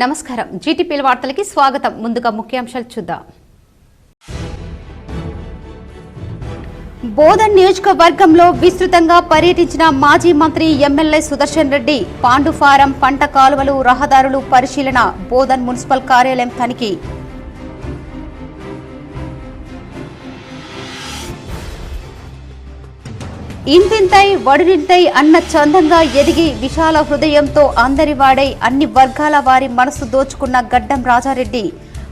నమస్కారం జీటీపీఎల్ వార్తలకి స్వాగతం ముందుగా ముఖ్యాంశాలు చూద్దాం బోధన్ నియోజకవర్గంలో విస్తృతంగా పర్యటించిన మాజీ మంత్రి ఎమ్మెల్యే సుదర్శన్ రెడ్డి పాండు ఫారం పంట కాలువలు రహదారులు పరిశీలన బోధన్ మున్సిపల్ కార్యాలయం తనిఖీ ఇంతింతై వడినింతై అన్న చందంగా ఎదిగి విశాల హృదయంతో అందరి వాడై అన్ని వర్గాల వారి మనసు దోచుకున్న గడ్డం రాజారెడ్డి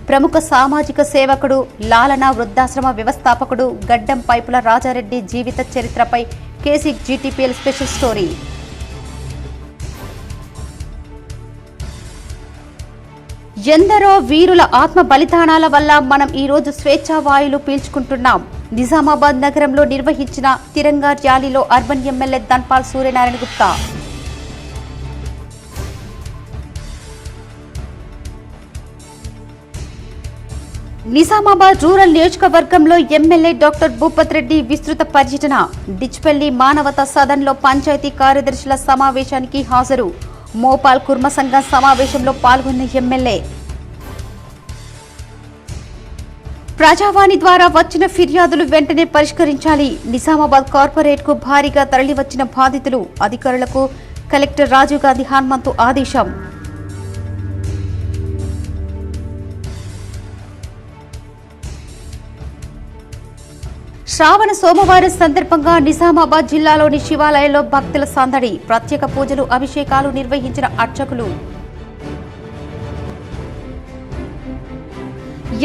ప్రముఖ సామాజిక సేవకుడు లాలన వృద్ధాశ్రమ వ్యవస్థాపకుడు గడ్డం పైపుల రాజారెడ్డి జీవిత చరిత్రపై కేసీ జీటీపీఎల్ స్పెషల్ స్టోరీ ఎందరో వీరుల ఆత్మ బలిదానాల వల్ల మనం ఈ రోజు స్వేచ్ఛా వాయులు పీల్చుకుంటున్నాం నిజామాబాద్ నగరంలో నిర్వహించిన తిరంగా ర్యాలీలో urban MLA Dhanpal Suryanarayana Gupta Nizamabad rural నియోజకవర్గంలో ఎమ్మెల్యే డాక్టర్ భూపత్ రెడ్డి విస్తృత పర్యటన డిచ్పల్లి మానవతా సదన్లో పంచాయతీ కార్యదర్శుల సమావేశానికి హాజరు మోపాల్ కుర్మ సంఘం సమావేశంలో పాల్గొన్న ఎమ్మెల్యే ప్రజావాణి ద్వారా వచ్చిన ఫిర్యాదులు వెంటనే పరిష్కరించాలి నిజామాబాద్ కార్పొరేట్ కు భారీగా తరలివచ్చిన బాధితులు అధికారులకు కలెక్టర్ రాజీవ్ గాంధీ హనుమంతు ఆదేశం శ్రావణ సోమవారం సందర్భంగా నిజామాబాద్ జిల్లాలోని శివాలయంలో భక్తుల సందడి ప్రత్యేక పూజలు అభిషేకాలు నిర్వహించిన అర్చకులు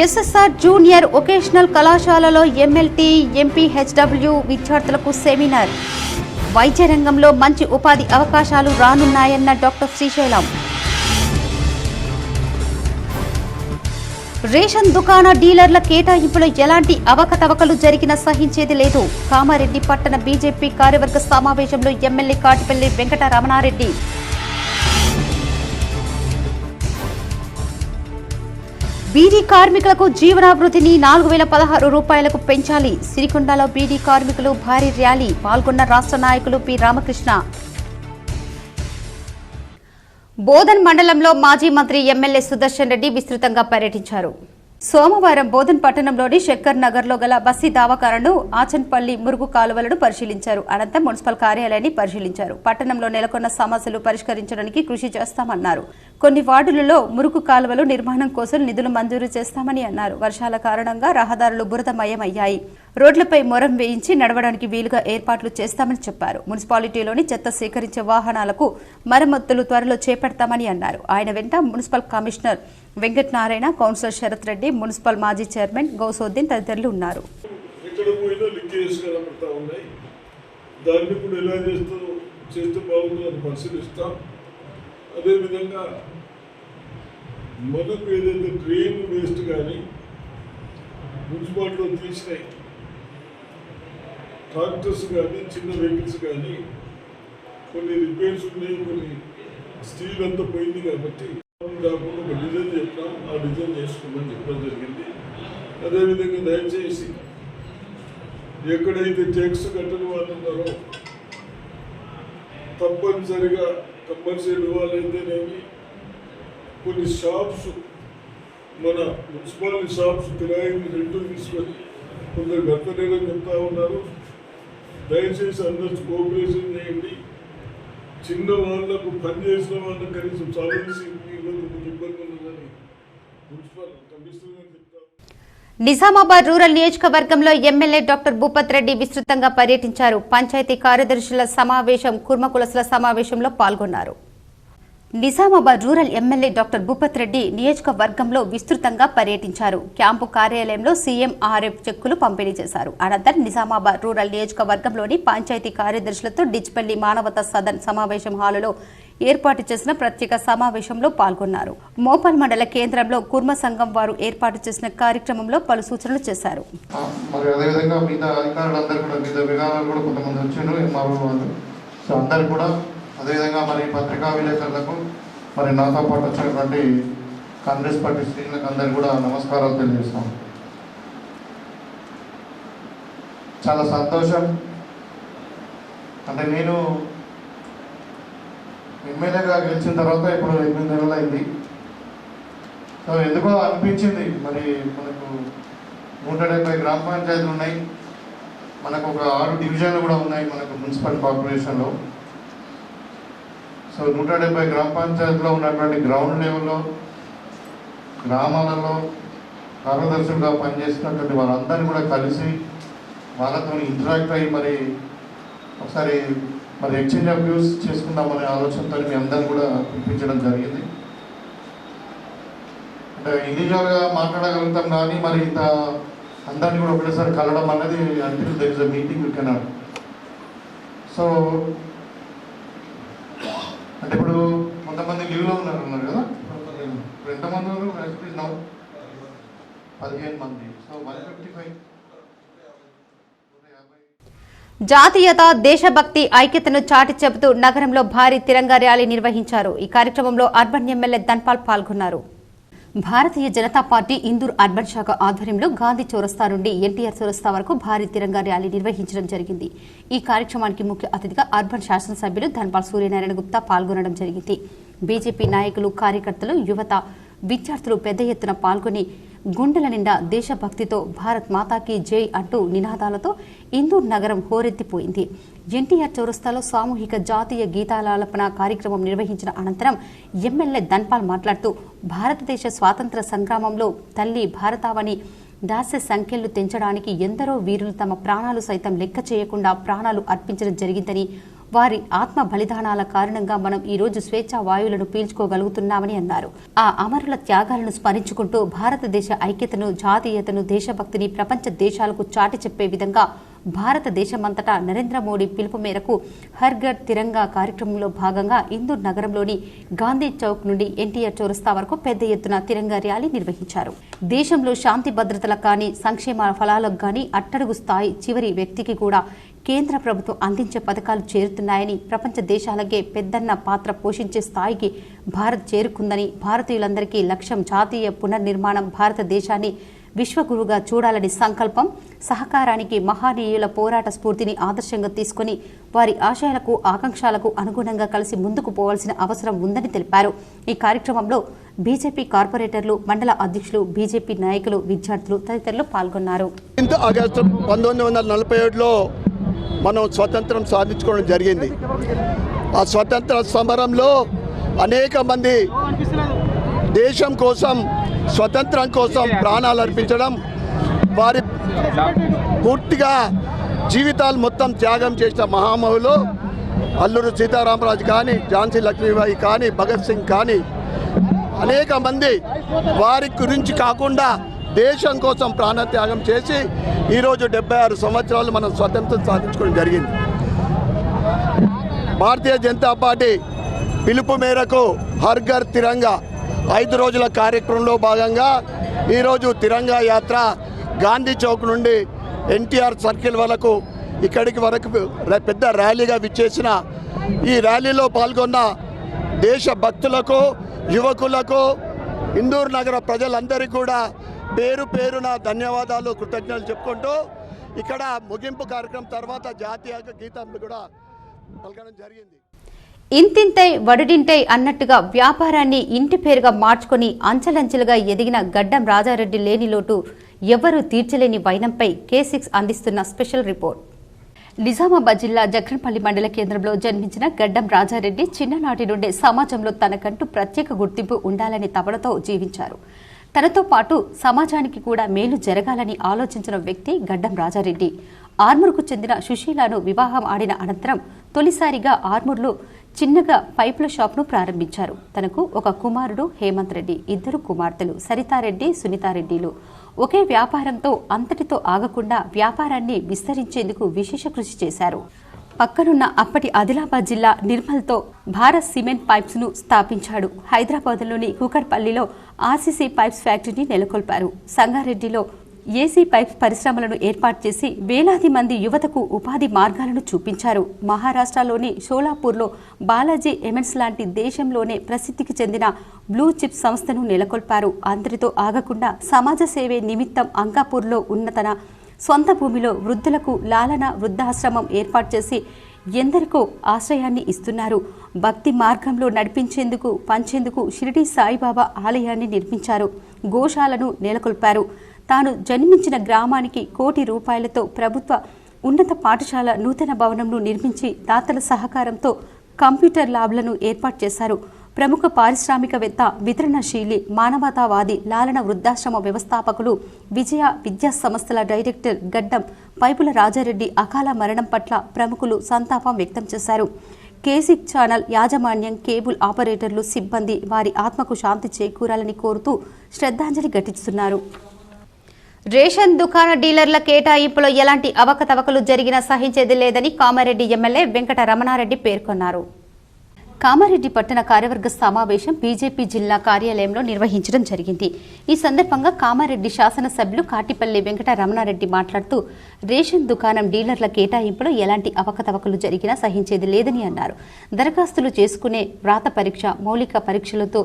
ఎస్ఎస్ఆర్ జూనియర్ వొకేషనల్ కళాశాలలో ఎంఎల్టీ ఎంపీహెచ్డబ్ల్యూ విద్యార్థులకు సెమినార్ వైద్య రంగంలో మంచి ఉపాధి అవకాశాలు రానున్నాయన్న డాక్టర్ శ్రీశైలం రేషన్ దుకాణ డీలర్ల కేటాయింపులో ఎలాంటి అవకతవకలు జరిగినా సహించేది లేదు కామారెడ్డి పట్టణ బీజేపీ కార్యవర్గ సమావేశంలో ఎమ్మెల్యే కాటిపల్లి వెంకట రమణారెడ్డి బీడీ కార్మికులకు జీవనాభివృద్ధిని 4016 రూపాయలకు పెంచాలి సిరికొండలో బీడీ కార్మికులు భారీ ర్యాలీ పాల్గొన్న రాష్ట్ర నాయకులు పి రామకృష్ణ బోధన్ మండలంలో మాజీ మంత్రి ఎమ్మెల్యే సుదర్శన్ రెడ్డి విస్తృతంగా పర్యటించారు సోమవారం బోధన్ పట్టణంలోని శక్కర్ నగర్ లో గల బస్సీ దావాకారను ఆచన్పల్లి మురుగు కాలువలను పరిశీలించారు అనంతరం మున్సిపల్ కార్యాలయాన్ని పరిశీలించారు పట్టణంలో నెలకొన్న సమస్యలు పరిష్కరించడానికి కృషి చేస్తామన్నారు కొన్ని వార్డులలో మురుగు కాలువలు నిర్మాణం కోసం నిధులు మంజూరు చేస్తామని అన్నారు వర్షాల కారణంగా రహదారులు బురదమయమయ్యాయి రోడ్లపై మొరం వేయించి నడవడానికి వీలుగా ఏర్పాట్లు చేస్తామని చెప్పారు మున్సిపాలిటీలోని చెత్త సేకరించే వాహనాలకు మరమ్మతులు త్వరలో చేపడతామని అన్నారు ఆయన వెంట municipal commissioner Venkatanarayana councillor Sharath Reddy municipal మాజీ చైర్మన్ గౌసోద్దీన్ తదితరులు ఉన్నారు అదేవిధంగా మనకు ఏదైతే ట్రైన్ వేస్ట్ కానీ మున్సిపాలిటీలో తీసినాయి ట్రాక్టర్స్ కానీ చిన్న వెహికల్స్ కానీ కొన్ని రిపేర్స్ ఉన్నాయి కొన్ని స్టీల్ అంతా పోయింది కాబట్టి కాకుండా ఒక డిజైన్ చెప్పినాం ఆ డిజైన్ చేసుకోమని చెప్పడం జరిగింది అదేవిధంగా దయచేసి ఎక్కడైతే ట్యాక్స్ కట్టని వాళ్ళు ఉన్నారో తప్పనిసరిగా కమర్షియల్ వాళ్ళైతేనేమి కొన్ని షాప్స్ మన మున్సిపాలిటీ షాప్స్ కిరాయిని రెండూ తీసుకొని కొందరు గతలేదని చెప్తా ఉన్నారు దయచేసి అందరూ కోఆపరేషన్ చేయండి చిన్న వాళ్ళకు పనిచేసిన వాళ్ళకు కనీసం సాలరీస్ ఇబ్బంది ఉన్నదని మున్సిపల్ కమిషనర్ చెప్తారు నిజామాబాద్ రూరల్ నియోజకవర్గంలో ఎమ్మెల్యే డాక్టర్ భూపత్ రెడ్డి విస్తృతంగా పర్యటించారు పంచాయతీ కార్యదర్శుల సమావేశం కుర్మకులసుల సమావేశంలో పాల్గొన్నారు Nizamabad rural MLA doctor Bhupath Reddy నియోజకవర్గంలో విస్తృతంగా పర్యటించారు క్యాంపు కార్యాలయంలో సీఎంఆర్ఎఫ్ చెక్కులు పంపిణీ చేశారు అనంతరం నిజామాబాద్ రూరల్ నియోజకవర్గంలోని పంచాయతీ కార్యదర్శులతో డిచ్పల్లి మానవతా సదన్ సమావేశం హాలులో ఏర్పాటు చేసిన ప్రత్యేక సమావేశంలో పాల్గొన్నారు మోపాల్ మండల కేంద్రంలో కుర్మ సంఘం వారు ఏర్పాటు చేసిన కార్యక్రమంలో పలు సూచనలు చేశారు అదేవిధంగా మరి పత్రికా విలేకరులకు మరి నాతో పాటు వచ్చినటువంటి కాంగ్రెస్ పార్టీ శ్రేణులకు అందరికీ కూడా నమస్కారాలు తెలియజేస్తాం. చాలా సంతోషం. అంటే నేను ఎమ్మెల్యేగా గెలిచిన తర్వాత ఇప్పుడు 8 నెలలు అయింది. సో ఎందుకో అనిపించింది మరి మనకు 170 గ్రామ పంచాయతీలు ఉన్నాయి, మనకు ఒక 6 డివిజన్లు కూడా ఉన్నాయి మనకు మున్సిపల్ కార్పొరేషన్లో. సో 170 గ్రామ పంచాయతీలో ఉన్నటువంటి గ్రౌండ్ లెవెల్లో గ్రామాలలో కార్యదర్శులుగా పనిచేస్తున్నటువంటి వాళ్ళందరినీ కూడా కలిసి వాళ్ళతో ఇంటరాక్ట్ అయ్యి మరి ఒకసారి మరి ఎక్స్చేంజ్ ఆఫ్ వ్యూస్ చేసుకుందామనే ఆలోచనతో మీ అందరిని కూడా పిలిపించడం జరిగింది. అంటే ఇండివిజువల్గా మాట్లాడగలుగుతాం కానీ మరి ఇంత అందరినీ కూడా ఒకటేసారి కలవడం అనేది until there is a meeting you cannot. So అంటే ఇప్పుడు కొంతమంది లీవ్లో ఉన్నారు కదా, ఇప్పుడు ఎంతమంది ఉన్నారు? 15 మంది. సో 155. జాతీయత, దేశభక్తి, ఐక్యతను చాటి చెబుతూ నగరంలో భారీ తిరంగా ర్యాలీ నిర్వహించారు. ఈ కార్యక్రమంలో అర్బన్ ఎమ్మెల్యే ధన్పాల్ పాల్గొన్నారు. భారతీయ జనతా పార్టీ ఇందూర్ అర్బన్ శాఖ ఆధ్వర్యంలో గాంధీ చౌరస్తా నుండి ఎన్టీఆర్ చౌరస్తా వరకు భారీ తిరంగా ర్యాలీ నిర్వహించడం జరిగింది. ఈ కార్యక్రమానికి ముఖ్య అతిథిగా అర్బన్ శాసనసభ్యులు ధన్పాల్ సూర్యనారాయణ గుప్తా పాల్గొనడం జరిగింది. బీజేపీ నాయకులు, కార్యకర్తలు, యువత, విద్యార్థులు పెద్ద ఎత్తున పాల్గొని గుండెల నిండా దేశభక్తితో భారత్ మాతాకి జై అంటూ నినాదాలతో ఇందూర్ నగరం హోరెత్తిపోయింది. ఎన్టీఆర్ చౌరస్తాలో సామూహిక జాతీయ గీతాలాపన కార్యక్రమం నిర్వహించిన అనంతరం ఎమ్మెల్యే ధన్పాల్ మాట్లాడుతూ భారతదేశ స్వాతంత్ర సంగ్రామంలో తల్లి భారతావని దాస్య సంఖ్యలు తెంచడానికి ఎందరో వీరులు తమ ప్రాణాలు సైతం లెక్క చేయకుండా ప్రాణాలు అర్పించడం జరిగిందని, వారి ఆత్మ బలిదానాల కారణంగా మనం ఈ రోజు స్వేచ్ఛా వాయువులను పీల్చుకోగలుగుతున్నామని అన్నారు. ఆ అమరుల త్యాగాలను స్మరించుకుంటూ భారతదేశ ఐక్యతను, జాతీయతను, దేశభక్తిని ప్రపంచ దేశాలకు చాటి చెప్పే విధంగా భారతదేశమంతటా నరేంద్ర మోడీ పిలుపు మేరకు హర్ ఘర్ తిరంగా కార్యక్రమంలో భాగంగా ఇందూర్ నగరంలోని గాంధీ చౌక్ నుండి ఎన్టీఆర్ చౌరస్తా వరకు పెద్ద ఎత్తున తిరంగా ర్యాలీ నిర్వహించారు. దేశంలో శాంతి భద్రతలకు కానీ, సంక్షేమ ఫలాలకు కానీ అట్టడుగు స్థాయి చివరి వ్యక్తికి కూడా కేంద్ర ప్రభుత్వం అందించే పథకాలు చేరుతున్నాయని, ప్రపంచ దేశాలకే పెద్దన్న పాత్ర పోషించే స్థాయికి భారత్ చేరుకుందని, భారతీయులందరికీ లక్ష్యం జాతీయ పునర్నిర్మాణం, భారతదేశాన్ని విశ్వగురువుగా చూడాలని సంకల్పం, సహకారానికి మహనీయుల పోరాట స్ఫూర్తిని ఆదర్శంగా తీసుకుని వారి ఆశయాలకు, ఆకాంక్షలకు అనుగుణంగా కలిసి ముందుకు పోవాల్సిన అవసరం ఉందని తెలిపారు. ఈ కార్యక్రమంలో బీజేపీ కార్పొరేటర్లు, మండల అధ్యక్షులు, బీజేపీ నాయకులు, విద్యార్థులు తదితరులు పాల్గొన్నారు. ఆగస్టు 1947లో మనం స్వతంత్రం సాధించుకోవడం జరిగింది. ఆ స్వతంత్ర సమరంలో అనేక మంది దేశం కోసం, స్వతంత్రం కోసం ప్రాణాలు అర్పించడం, వారి పూర్తిగా జీవితాలు మొత్తం త్యాగం చేసిన మహామహులు అల్లూరి సీతారామరాజు కానీ, ఝాన్సీ లక్ష్మీబాయి కానీ, భగత్ సింగ్ కానీ అనేక మంది వారి గురించి కాకుండా దేశం కోసం ప్రాణత్యాగం చేసి ఈరోజు 76 సంవత్సరాలు మనం స్వతంత్రం సాధించుకోవడం జరిగింది. భారతీయ జనతా పార్టీ పిలుపు మేరకు హర్ ఘర్ తిరంగా 5 రోజుల కార్యక్రమంలో భాగంగా ఈరోజు తిరంగా యాత్ర గాంధీ చౌక్ నుండి ఎన్టీఆర్ సర్కిల్ వరకు ఇక్కడికి వరకు పెద్ద ర్యాలీగా విచ్చేసిన ఈ ర్యాలీలో పాల్గొన్న దేశ భక్తులకు, యువకులకు, ఇందూర్ నగర ప్రజలందరికీ కూడా పేరు పేరున ధన్యవాదాలు, కృతజ్ఞతలు చెప్పుకుంటూ ఇక్కడ ముగింపు కార్యక్రమం తర్వాత జాతీయ గీతం కూడా పలకడం జరిగింది. ఇంతింతై వడుడింటై అన్నట్టుగా వ్యాపారాన్ని ఇంటి పేరుగా మార్చుకొని అంచెలంచెలుగా ఎదిగిన గడ్డం రాజారెడ్డి లేని లోటు ఎవరూ తీర్చలేని వైనంపై K6 అందిస్తున్న స్పెషల్ రిపోర్ట్. నిజామాబాద్ జిల్లా జక్రన్పల్లి మండల కేంద్రంలో జన్మించిన గడ్డం రాజారెడ్డి చిన్ననాటి నుండే సమాజంలో తనకంటూ ప్రత్యేక గుర్తింపు ఉండాలనే తపనతో జీవించారు. తనతో పాటు సమాజానికి కూడా మేలు జరగాలని ఆలోచించిన వ్యక్తి గడ్డం రాజారెడ్డి. ఆర్మూర్కు చెందిన సుశీలను వివాహం ఆడిన అనంతరం తొలిసారిగా ఆర్మూర్లో చిన్నగా పైపుల షాప్ను ప్రారంభించారు. తనకు ఒక కుమారుడు హేమంత్ రెడ్డి, 2 కుమార్తెలు సరితారెడ్డి, సునీతారెడ్డిలు. ఒకే వ్యాపారంతో అంతటితో ఆగకుండా వ్యాపారాన్ని విస్తరించేందుకు విశేష కృషి చేశారు. పక్కనున్న అప్పటి ఆదిలాబాద్ జిల్లా నిర్మల్తో భారత్ సిమెంట్ పైప్స్ ను స్థాపించాడు. హైదరాబాద్లోని కూకట్పల్లిలో ఆర్సీసీ పైప్స్ ఫ్యాక్టరీని నెలకొల్పారు. సంగారెడ్డిలో ఏసీ పైప్స్ పరిశ్రమలను ఏర్పాటు చేసి వేలాది మంది యువతకు ఉపాధి మార్గాలను చూపించారు. మహారాష్ట్రలోని షోలాపూర్లో బాలాజీ ఎమెన్స్ లాంటి దేశంలోనే ప్రసిద్ధికి చెందిన బ్లూ చిప్ సంస్థను నెలకొల్పారు. అందరితో ఆగకుండా సమాజ సేవే నిమిత్తం అంకాపూర్లో ఉన్న తన సొంత భూమిలో వృద్ధులకు లాలన వృద్ధాశ్రమం ఏర్పాటు చేసి ఎందరికో ఆశ్రయాన్ని ఇస్తున్నారు. భక్తి మార్గంలో నడిపించేందుకు పంచేందుకు షిరిడి సాయిబాబా ఆలయాన్ని నిర్మించారు. గోశాలను నెలకొల్పారు. తాను జన్మించిన గ్రామానికి ₹1,00,00,000 ప్రభుత్వ ఉన్నత పాఠశాల నూతన భవనంను నిర్మించి దాతల సహకారంతో కంప్యూటర్ ల్యాబ్లను ఏర్పాటు చేశారు. ప్రముఖ పారిశ్రామికవేత్త, వితరణశీలి, మానవతావాది, లాలన వృద్ధాశ్రమ వ్యవస్థాపకులు, విజయ విద్యా సంస్థల డైరెక్టర్ గడ్డం పైపుల రాజారెడ్డి అకాల మరణం పట్ల ప్రముఖులు సంతాపం వ్యక్తం చేశారు. కేసిక్ ఛానల్ యాజమాన్యం, కేబుల్ ఆపరేటర్లు, సిబ్బంది వారి ఆత్మకు శాంతి చేకూరాలని కోరుతూ శ్రద్ధాంజలి ఘటిస్తున్నారు. రేషన్ దుకాణ డీలర్ల కేటాయింపులో ఎలాంటి అవకతవకలు జరిగినా సహించేది లేదని కామారెడ్డి ఎమ్మెల్యే వెంకట రమణారెడ్డి పేర్కొన్నారు. కామారెడ్డి పట్టణ కార్యవర్గ సమావేశం బీజేపీ జిల్లా కార్యాలయంలో నిర్వహించడం జరిగింది. ఈ సందర్భంగా కామారెడ్డి శాసనసభ్యులు కాటిపల్లి వెంకట రమణారెడ్డి మాట్లాడుతూ రేషన్ దుకాణం డీలర్ల కేటాయింపులో ఎలాంటి అవకతవకలు జరిగినా సహించేది లేదని అన్నారు. దరఖాస్తులు చేసుకునే వ్రాత పరీక్ష, మౌలిక పరీక్షలతో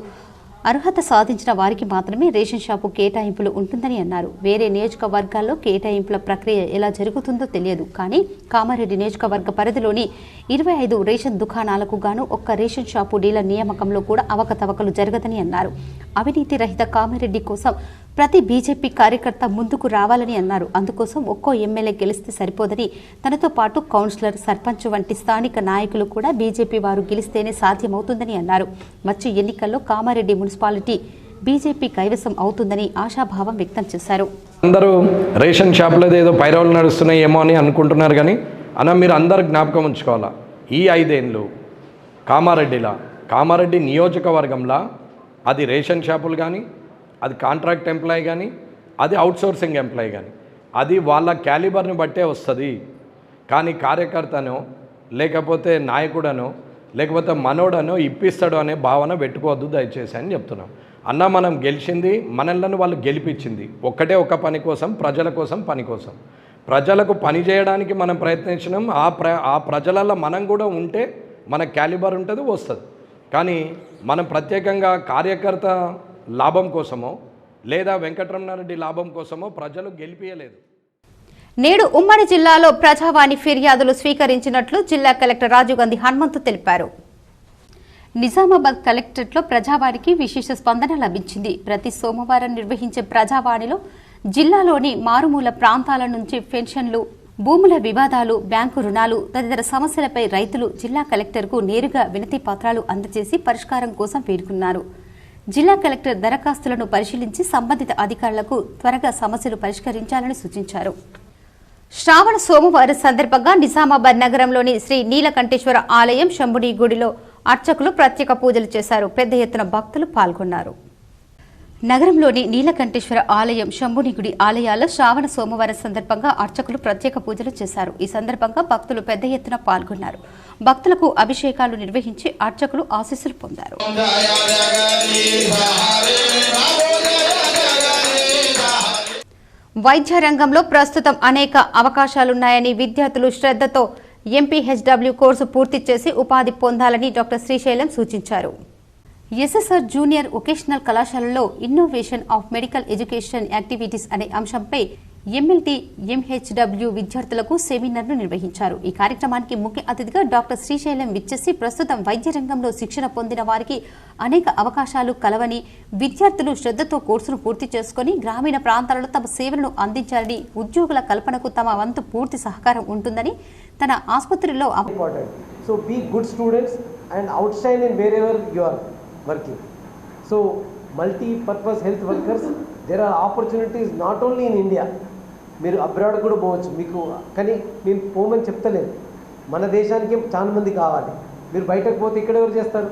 అర్హత సాధించిన వారికి మాత్రమే రేషన్ షాపు కేటాయింపులు ఉంటుందని అన్నారు. వేరే నియోజకవర్గాల్లో కేటాయింపుల ప్రక్రియ ఎలా జరుగుతుందో తెలియదు. కానీ కామారెడ్డి నియోజకవర్గ పరిధిలోని 25 రేషన్ దుకాణాలకు గాను ఒక్క రేషన్ షాపు డీలర్ నియామకంలో కూడా అవకతవకలు జరగదని అన్నారు. అవినీతి రహిత కామారెడ్డి కోసం ప్రతి బీజేపీ కార్యకర్త ముందుకు రావాలని అన్నారు. అందుకోసం ఒక్కో ఎమ్మెల్యే గెలిస్తే సరిపోదని, తనతో పాటు కౌన్సిలర్, సర్పంచ్ వంటి స్థానిక నాయకులు కూడా బీజేపీ వారు గెలిస్తేనే సాధ్యమవుతుందని అన్నారు. వచ్చే ఎన్నికల్లో కామారెడ్డి మున్సిపాలిటీ బీజేపీ కైవసం అవుతుందని ఆశాభావం వ్యక్తం చేశారు. అందరూ రేషన్ షాపులో ఏదో పైరవులు నడుస్తున్నాయేమో అని అనుకుంటున్నారు. కానీ అన్న, మీరు అందరు జ్ఞాపకం ఉంచుకోవాలా, ఈ 5 ఏళ్ళు కామారెడ్డి నియోజకవర్గంలో అది రేషన్ షాపులు కానీ, అది కాంట్రాక్ట్ ఎంప్లాయీ కానీ, అది అవుట్సోర్సింగ్ ఎంప్లాయీ కానీ, అది వాళ్ళ క్యాలిబర్ని బట్టే వస్తుంది. కానీ కార్యకర్తనో లేకపోతే నాయకుడనో లేకపోతే మనోడనో ఇప్పిస్తాడు అనే భావన పెట్టుకోవద్దు దయచేసి అని చెప్తున్నాం. అన్న, మనం గెలిచింది మనల్ని వాళ్ళు గెలిపించింది ఒక్కటే ఒక పని కోసం, ప్రజల కోసం, పని కోసం. ప్రజలకు పని చేయడానికి మనం ప్రయత్నించినాం. ఆ ప్రజలలో మనం కూడా ఉంటే మన క్యాలిబర్ ఉంటుంది, వస్తుంది. కానీ మనం ప్రత్యేకంగా కార్యకర్త లాభం కోసమో లేదా వెంకటరమణారెడ్డి లాభం కోసమో ప్రజలు గెలిపియలేదు. నేడు ఉమ్మడి జిల్లాలో ప్రజావాణి ఫిర్యాదులు స్వీకరించినట్లు జిల్లా కలెక్టర్ రాజీవ్ గాంధీ హనుమంతు తెలిపారు. నిజామాబాద్ కలెక్టరేట్లో ప్రజావాణికి విశేష స్పందన లభించింది. ప్రతి సోమవారం నిర్వహించే ప్రజావాణిలో జిల్లాలోని మారుమూల ప్రాంతాల నుంచి పెన్షన్లు, భూముల వివాదాలు, బ్యాంకు రుణాలు తదితర సమస్యలపై రైతులు జిల్లా కలెక్టర్కు నేరుగా వినతి పత్రాలు అందజేసి పరిష్కారం కోసం వేడుకున్నారు. జిల్లా కలెక్టర్ దరఖాస్తులను పరిశీలించి సంబంధిత అధికారులకు త్వరగా సమస్యలు పరిష్కరించాలని సూచించారు. శ్రావణ సోమవారం సందర్భంగా నిజామాబాద్ నగరంలోని శ్రీ నీలకంఠేశ్వర ఆలయం శంభుని గుడిలో అర్చకులు ప్రత్యేక పూజలు చేశారు. పెద్ద ఎత్తున భక్తులు పాల్గొన్నారు. నగరంలోని నీలకంఠేశ్వర ఆలయం, శంభుని గుడి ఆలయాల్లో శ్రావణ సోమవారం సందర్భంగా అర్చకులు ప్రత్యేక పూజలు చేశారు. ఈ సందర్భంగా భక్తులు పెద్ద ఎత్తున పాల్గొన్నారు. భక్తులకు అభిషేకాలు నిర్వహించి అర్చకులు ఆశీస్సులు పొందారు. వైద్య రంగంలో ప్రస్తుతం అనేక అవకాశాలున్నాయని, విద్యార్థులు శ్రద్ధతో ఎంపీహెచ్డబ్ల్యూ కోర్సు పూర్తి చేసి ఉపాధి పొందాలని డాక్టర్ శ్రీశైలం సూచించారు. ఎస్ఎస్ఆర్ జూనియర్ వొకేషనల్ కళాశాలలో innovation of medical education activities అనే అంశంపై ఎమ్మెల్టీ ఎంహెచ్డబ్ల్యూ విద్యార్థులకు సెమినార్ను నిర్వహించారు. ఈ కార్యక్రమానికి ముఖ్య అతిథిగా డాక్టర్ శ్రీశైలం విచ్చేసి ప్రస్తుతం వైద్య రంగంలో శిక్షణ పొందిన వారికి అనేక అవకాశాలు కలవని, విద్యార్థులు శ్రద్ధతో కోర్సును పూర్తి చేసుకుని గ్రామీణ ప్రాంతాలలో తమ సేవలను అందించాలని, ఉద్యోగుల కల్పనకు తమ వంతు పూర్తి సహకారం ఉంటుందని తన ఆసుపత్రిలో So be good students and outshine in wherever you are working. So multi-purpose health workers, there are opportunities not only in India. మీరు అబ్రాడ్ కూడా పోవచ్చు మీకు, కానీ నేను పోమని చెప్తలేదు. మన దేశానికి చాలా మంది కావాలి. మీరు బయటకు పోతే ఇక్కడ ఎవరు చేస్తారు?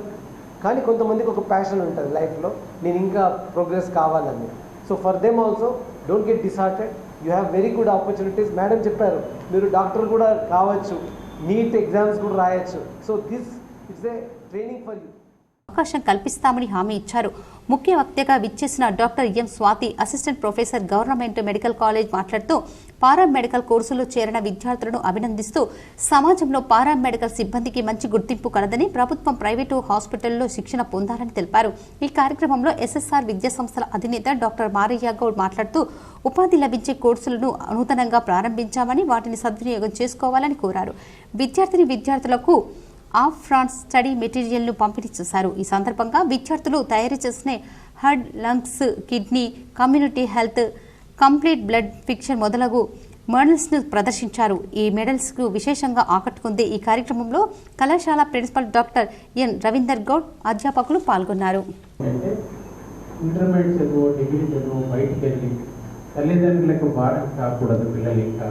కానీ కొంతమందికి ఒక ప్యాషన్ ఉంటుంది లైఫ్లో, నేను ఇంకా ప్రోగ్రెస్ కావాలని. So for them also don't get distorted. You have very good opportunities. Madam చెప్పారు, మీరు డాక్టర్ కూడా కావచ్చు, నీట్ ఎగ్జామ్స్ కూడా రాయొచ్చు. So this it's a training for you. అవకాశం కల్పిస్తామని హామీ ఇచ్చారు. ముఖ్య వక్తగా విచ్చేసిన doctor M Swathi, assistant professor, government medical college మాట్లాడుతూ పారామెడికల్ కోర్సులో చేరిన విద్యార్థులను అభినందిస్తూ సమాజంలో పారామెడికల్ సిబ్బందికి మంచి గుర్తింపు కలదని, ప్రభుత్వం ప్రైవేటు హాస్పిటల్లో శిక్షణ పొందాలని తెలిపారు. ఈ కార్యక్రమంలో ఎస్ఎస్ఆర్ విద్యా సంస్థల అధినేత డాక్టర్ మారయ్య గౌడ్ మాట్లాడుతూ ఉపాధి లభించే కోర్సులను నూతనంగా ప్రారంభించామని, వాటిని సద్వినియోగం చేసుకోవాలని కోరారు. విద్యార్థులకు ఆఫ్ ఫ్రాన్స్ స్టడీ మెటీరియల్ను పంపిణీ చేశారు. ఈ సందర్భంగా విద్యార్థులు తయారు చేసిన heart, lungs, kidney, community health, complete blood fiction మొదలగు మెడల్స్ను ప్రదర్శించారు. ఈ మెడల్స్కు విశేషంగా ఆకట్టుకుంది. ఈ కార్యక్రమంలో కళాశాల principal doctor N Ravinder Goud, అధ్యాపకులు పాల్గొన్నారు. ఇంటర్మీడియట్ చదువు, డిగ్రీ చదువు బయటికి వెళ్ళి తల్లిదండ్రులకు భారం కాకూడదు. పిల్లలు ఇంకా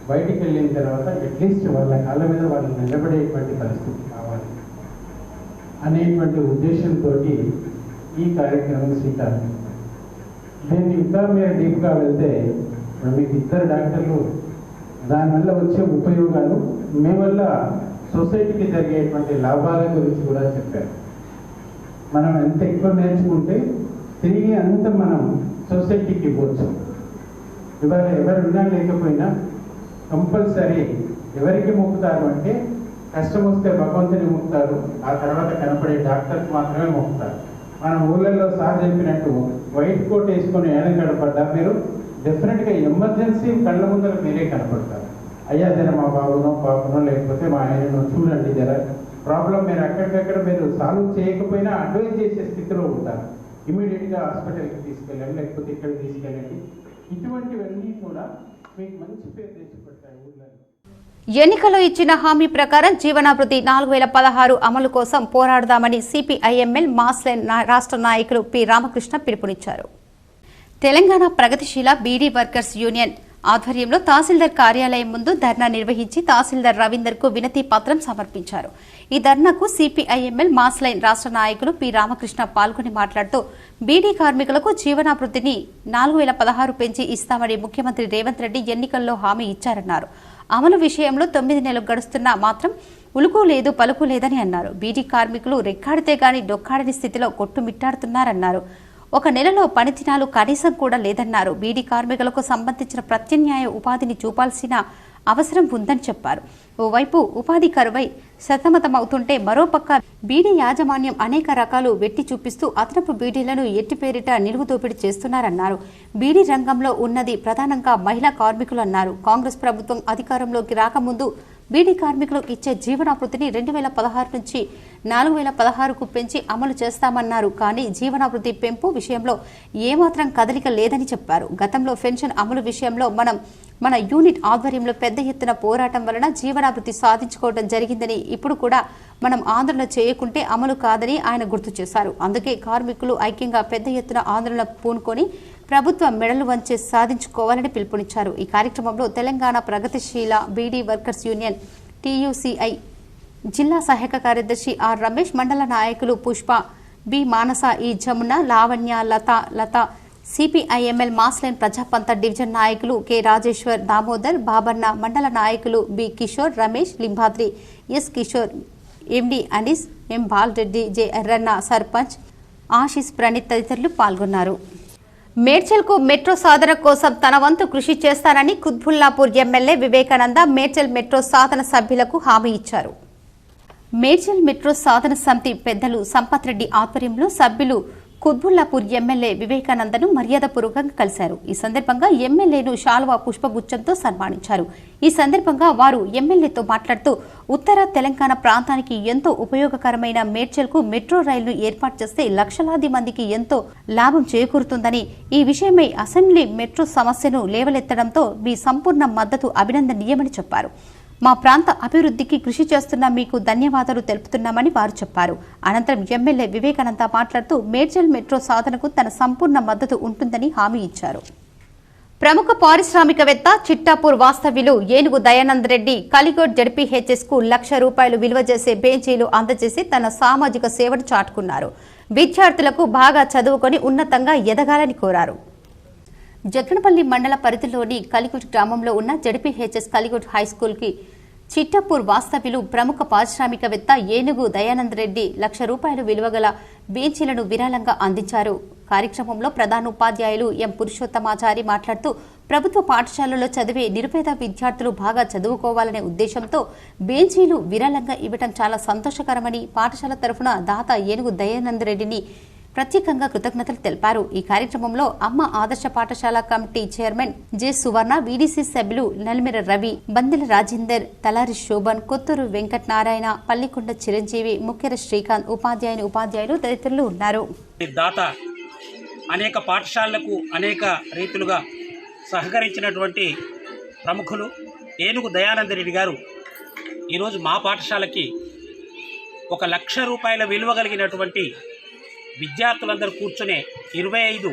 బయటికి వెళ్ళిన తర్వాత అట్లీస్ట్ వాళ్ళ కాళ్ళ మీద వాళ్ళు నిలబడేటువంటి పరిస్థితి కావాలి అనేటువంటి ఉద్దేశంతో ఈ కార్యక్రమం శ్రీకారం. దీన్ని ఇంకా మీరు డీప్గా వెళ్తే మీకు ఇద్దరు డాక్టర్లు దానివల్ల వచ్చే ఉపయోగాలు, మీ వల్ల సొసైటీకి జరిగేటువంటి లాభాల గురించి కూడా చెప్పారు. మనం ఎంత ఎక్కువ నేర్చుకుంటే తిరిగి అంత మనం సొసైటీకి ఇవ్వచ్చు. ఇవాళ ఎవరు వినా లేకపోయినా కంపల్సరీ ఎవరికి మొక్కుతారు అంటే కష్టం వస్తే భగవంతుని మొక్కుతారు, ఆ తర్వాత కనపడే డాక్టర్కి మాత్రమే మొక్కుతారు. మన ఊళ్ళల్లో సార్ చెప్పినట్టు వైట్ కోట్ వేసుకొని ఏడం కనపడ్డా మీరు డెఫినెట్గా ఎమర్జెన్సీ కళ్ళ ముందర మీరే కనపడతారు. అయ్యా జర మా బాబునో పాపనో లేకపోతే మా ఆయనను చూడండి, జర ప్రాబ్లం మీరు అక్కడికక్కడ మీరు సాల్వ్ చేయకపోయినా అడ్వైజ్ చేసే స్థితిలో ఉంటారు. ఇమీడియట్గా హాస్పిటల్కి తీసుకెళ్ళండి, లేకపోతే ఇక్కడికి తీసుకెళ్ళండి. ఇటువంటివన్నీ కూడా మీకు మంచి పేరు తెచ్చిపెడతాయి ఊళ్ళలో. ఎన్నికల్లో ఇచ్చిన హామీ ప్రకారం జీవనాభృతి 4016 అమలు కోసం పోరాడదామని సిపిఐఎంఎల్ మాస్లైన్ రాష్ట్ర నాయకులు పి రామకృష్ణ పిలుపునిచ్చారు. తెలంగాణ ప్రగతిశీల బీడీ వర్కర్స్ యూనియన్ ఆధ్వర్యంలో తహసీల్దార్ కార్యాలయం ముందు ధర్నా నిర్వహించి తహసీల్దార్ రవీందర్ కు వినతి పత్రం సమర్పించారు. ఈ ధర్నాకు సిపిఐఎంఎల్ మాస్లైన్ రాష్ట్ర నాయకులు పి రామకృష్ణ పాల్గొని మాట్లాడుతూ బీడీ కార్మికులకు జీవనాభృతిని 4016 పెంచి ఇస్తామని ముఖ్యమంత్రి రేవంత్ రెడ్డి ఎన్నికల్లో హామీ ఇచ్చారన్నారు. అమలు విషయంలో 9 నెలలు గడుస్తున్నా మాత్రం ఉలుకు లేదు పలుకు లేదని అన్నారు. బీడీ కార్మికులు రెక్కాడితే గాని డొక్కాడని స్థితిలో కొట్టుమిట్టాడుతున్నారన్నారు. ఒక నెలలో పని దినాలు కనీసం కూడా లేదన్నారు. బీడీ కార్మికులకు సంబంధించిన ప్రత్యామ్నాయ ఉపాధిని చూపాల్సిన అవసరం ఉందని చెప్పారు. ఓవైపు ఉపాధి కరువై సతమతమవుతుంటే మరోపక్క బీడీ యాజమాన్యం అనేక రకాలు వెట్టి చూపిస్తూ అదనపు బీడీలను ఎట్టిపేరిట నిలువు దోపిడీ చేస్తున్నారన్నారు. బీడీ రంగంలో ఉన్నది ప్రధానంగా మహిళా కార్మికులు అన్నారు. కాంగ్రెస్ ప్రభుత్వం అధికారంలోకి రాకముందు బీడీ కార్మికులు ఇచ్చే జీవనాభృతిని 2016 నుంచి 4016కు పెంచి అమలు చేస్తామన్నారు. కానీ జీవనాభృతి పెంపు విషయంలో ఏమాత్రం కదలిక లేదని చెప్పారు. గతంలో పెన్షన్ అమలు విషయంలో మన యూనిట్ ఆధ్వర్యంలో పెద్ద ఎత్తున పోరాటం వలన జీవనాభృతి సాధించుకోవడం జరిగిందని, ఇప్పుడు కూడా మనం ఆందోళన చేయకుంటే అమలు కాదని ఆయన గుర్తు చేశారు. అందుకే కార్మికులు ఐక్యంగా పెద్ద ఎత్తున ఆందోళన పూనుకొని ప్రభుత్వ మెడలు వంచి సాధించుకోవాలని పిలుపునిచ్చారు. ఈ కార్యక్రమంలో తెలంగాణ ప్రగతిశీల బీడీ వర్కర్స్ యూనియన్ టీయూసీఐ జిల్లా సహాయక కార్యదర్శి ఆర్ రమేష్, మండల నాయకులు పుష్ప, బి మానస, ఈ జమున, లావణ్య, లత, సిపిఐఎంఎల్ మాస్లైన్ ప్రజాపంత డివిజన్ నాయకులు కె రాజేశ్వర్, దామోదర్, బాబన్న, మండల నాయకులు బి కిషోర్, రమేష్, లింబాద్రి, ఎస్ కిషోర్, ఎండి అనీస్, ఎం బాలరెడ్డి, జె ఎర్రన్న, సర్పంచ్ ఆశీస్, ప్రణీత్ తదితరులు పాల్గొన్నారు. మేడ్చల్కు మెట్రో సాధన కోసం తన వంతు కృషి చేస్తానని కుత్బుల్లాపూర్ ఎమ్మెల్యే వివేకానంద మేడ్చల్ మెట్రో సాధన సభ్యులకు హామీ ఇచ్చారు. మేడ్చల్ మెట్రో సాధన సమితి పెద్దలు సంపత్ రెడ్డి ఆధ్వర్యంలో సభ్యులు కుత్బుల్లాపూర్ ఎమ్మెల్యే వివేకానందను మర్యాదపూర్వకంగా కలిశారు. ఈ సందర్భంగా ఎమ్మెల్యేను శాలువా పుష్పగుచ్చంతో సన్మానించారు. ఈ సందర్భంగా వారు ఎమ్మెల్యేతో మాట్లాడుతూ ఉత్తర తెలంగాణ ప్రాంతానికి ఎంతో ఉపయోగకరమైన మేడ్చల్కు మెట్రో రైలును ఏర్పాటు చేస్తే లక్షలాది మందికి ఎంతో లాభం చేకూరుతుందని, ఈ విషయమై అసెంబ్లీ మెట్రో సమస్యను లేవలెత్తడంతో మీ సంపూర్ణ మద్దతు అభినందనీయమని చెప్పారు. మా ప్రాంత అభివృద్ధికి కృషి చేస్తున్న మీకు ధన్యవాదాలు తెలుపుతున్నామని వారు చెప్పారు. అనంతరం ఎమ్మెల్యే వివేకానంద మాట్లాడుతూ మేడ్చల్ మెట్రో సాధనకు తన సంపూర్ణ మద్దతు ఉంటుందని హామీ ఇచ్చారు. ప్రముఖ పారిశ్రామికవేత్త చిట్టాపూర్ వాస్తవ్యులు ఏనుగు దయానంద్ రెడ్డి కలిగోడ్ జడ్పీహెచ్ఎస్ కు ₹1,00,000 విలువ చేసే బెంచీలు అందజేసి తన సామాజిక సేవను చాటుకున్నారు. విద్యార్థులకు బాగా చదువుకొని ఉన్నతంగా ఎదగాలని కోరారు. జగ్గనపల్లి మండల పరిధిలోని కలిగోడ్ గ్రామంలో ఉన్న జడ్పీహెచ్ఎస్ కలిగోడ్ హైస్కూల్కి చిట్టపూర్ వాస్తవ్యులు ప్రముఖ పారిశ్రామికవేత్త ఏనుగు దయానంద్ రెడ్డి ₹1,00,000 విలువగల బెంచీలను విరాళంగా అందించారు. కార్యక్రమంలో ప్రధాన ఉపాధ్యాయులు ఎం పురుషోత్తమాచారి మాట్లాడుతూ ప్రభుత్వ పాఠశాలలో చదివే నిరుపేద విద్యార్థులు బాగా చదువుకోవాలనే ఉద్దేశంతో బెంచీలు విరాళంగా ఇవ్వడం చాలా సంతోషకరమని పాఠశాల తరఫున దాత ఏనుగు దయానంద్ రెడ్డిని ప్రత్యేకంగా కృతజ్ఞతలు తెలిపారు. ఈ కార్యక్రమంలో అమ్మ ఆదర్శ పాఠశాల కమిటీ చైర్మన్ జె సువర్ణ, వీడీసీ సభ్యులు నల్మెర రవి, బందెల రాజేందర్, తలారి శోభన్, కొత్తూరు వెంకటనారాయణ, పల్లికొండ చిరంజీవి, ముఖ్యర శ్రీకాంత్, ఉపాధ్యాయులు తదితరులు ఉన్నారు. దాత అనేక పాఠశాలలకు అనేక రీతులుగా సహకరించినటువంటి ప్రముఖులు ఏనుగు దయానంద రెడ్డి గారు ఈరోజు మా పాఠశాలకి ₹1,00,000 విలువ కలిగినటువంటి విద్యార్థులందరూ కూర్చునే 25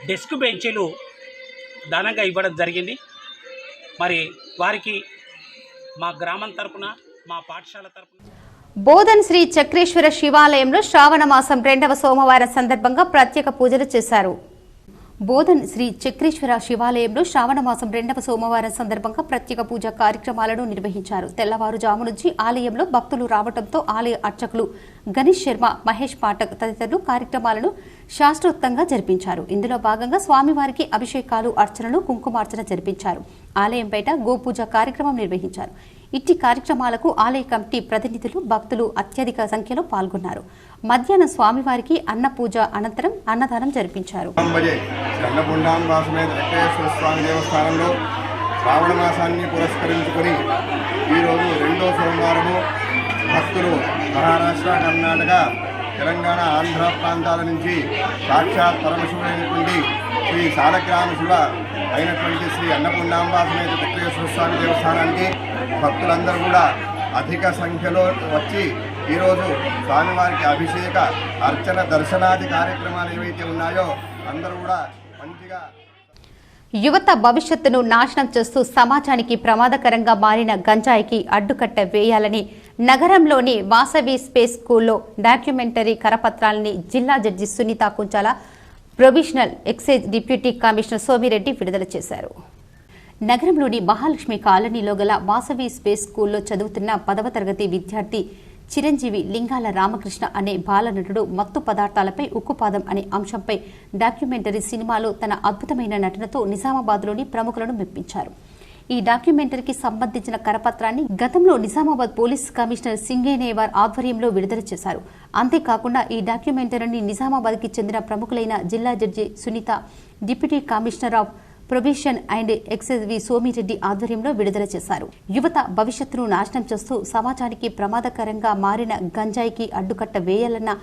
డెస్క్ బెంచీలు దానంగా ఇవ్వడం జరిగింది. మరి వారికి మా గ్రామం తరపున, మా పాఠశాల తరపున బోధన్ శ్రీ చక్రేశ్వర శివాలయంలో శ్రావణ మాసం 2వ సోమవారం సందర్భంగా ప్రత్యేక పూజలు చేశారు. బోధన్ శ్రీ చక్రేశ్వర శివాలయంలో శ్రావణ మాసం 2వ సోమవారం సందర్భంగా ప్రత్యేక పూజా కార్యక్రమాలను నిర్వహించారు. తెల్లవారుజాము నుంచి ఆలయంలో భక్తులు రావడంతో ఆలయ అర్చకులు గణేష్ శర్మ, మహేష్ పాఠక్ తదితరులు కార్యక్రమాలను శాస్త్రోక్తంగా జరిపించారు. ఇందులో భాగంగా స్వామివారికి అభిషేకాలు, అర్చనలు, కుంకుమార్చన జరిపించారు. ఆలయం బయట గోపూజ కార్యక్రమం నిర్వహించారు. ఇట్టి కార్యక్రమాలకు ఆలయ కమిటీ ప్రతినిధులు, భక్తులు అత్యధిక సంఖ్యలో పాల్గొన్నారు. మధ్యాహ్నం స్వామివారికి అన్న పూజ అనంతరం అన్నదానం జరిపించారు. దేవస్థానంలో శ్రావణ మాసాన్ని పురస్కరించుకొని ఈరోజు 2వ సోమవారము భక్తులు మహారాష్ట్ర, కర్ణాటక, తెలంగాణ, ఆంధ్ర ప్రాంతాల నుంచి సాక్షాత్ పరమశివుడైనటువంటి శ్రీ సాలగ్రామ శివ అయినటువంటి శ్రీ అన్నపూర్ణాంబ సమేత చక్రేశ్వర స్వామి దేవస్థానానికి భక్తులందరూ కూడా అధిక సంఖ్యలో వచ్చి ఈరోజు స్వామివారికి అభిషేక, అర్చన, దర్శనాది కార్యక్రమాలు ఏవైతే ఉన్నాయో అందరూ కూడా మంచిగా. యువత భవిష్యత్తును నాశనం చేస్తూ సమాజానికి ప్రమాదకరంగా మారిన గంజాయికి అడ్డుకట్ట వేయాలని నగరంలోని వాసవి స్పేస్ స్కూల్లో డాక్యుమెంటరీ కరపత్రాలని జిల్లా judge Sunitha Kunchala, provisional excise deputy commissioner Somireddy విడుదల చేశారు. నగరంలోని మహాలక్ష్మి కాలనీలో గల వాసవి స్పేస్ స్కూల్లో చదువుతున్న 10వ తరగతి విద్యార్థి చిరంజీవి లింగాల రామకృష్ణ అనే బాలనటుడు మత్తు పదార్థాలపై ఉక్కుపాదం అనే అంశంపై డాక్యుమెంటరీ సినిమాలో తన అద్భుతమైన నటనతో నిజామాబాద్లోని ప్రముఖులను మెప్పించారు. ఈ డాక్యుమెంటరీకి సంబంధించిన కరపత్రాన్ని గతంలో నిజామాబాద్ పోలీస్ కమిషనర్ సింగేనేవార్ ఆధ్వర్యంలో విడుదల చేశారు. అంతేకాకుండా ఈ డాక్యుమెంటరీని నిజామాబాద్కి చెందిన ప్రముఖులైన జిల్లా judge Sunitha, deputy commissioner of probation and excise V Somireddy ఆధ్వర్యంలో విడుదల చేశారు. యువత భవిష్యత్తును నాశనం చేస్తూ సమాజానికి ప్రమాదకరంగా మారిన గంజాయికి అడ్డుకట్ట వేయాలన్న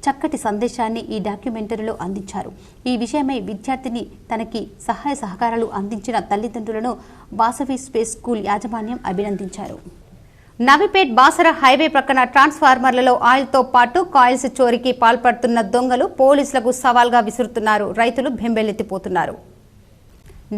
చక్కటి సందేశాన్ని ఈ డాక్యుమెంటరీలో అందించారు. ఈ విషయమై విద్యార్థిని తనకి సహాయ సహకారాలు అందించిన తల్లిదండ్రులను వాసవి స్పేస్ స్కూల్ యాజమాన్యం అభినందించారు. నవీపేట్ బాసర హైవే ప్రక్కన ట్రాన్స్ఫార్మర్లలో ఆయిల్తో పాటు కాయిల్స్ చోరీకి పాల్పడుతున్న దొంగలు పోలీసులకు సవాల్గా విసురుతున్నారు. రైతులు బెంబేలెత్తిపోతున్నారు.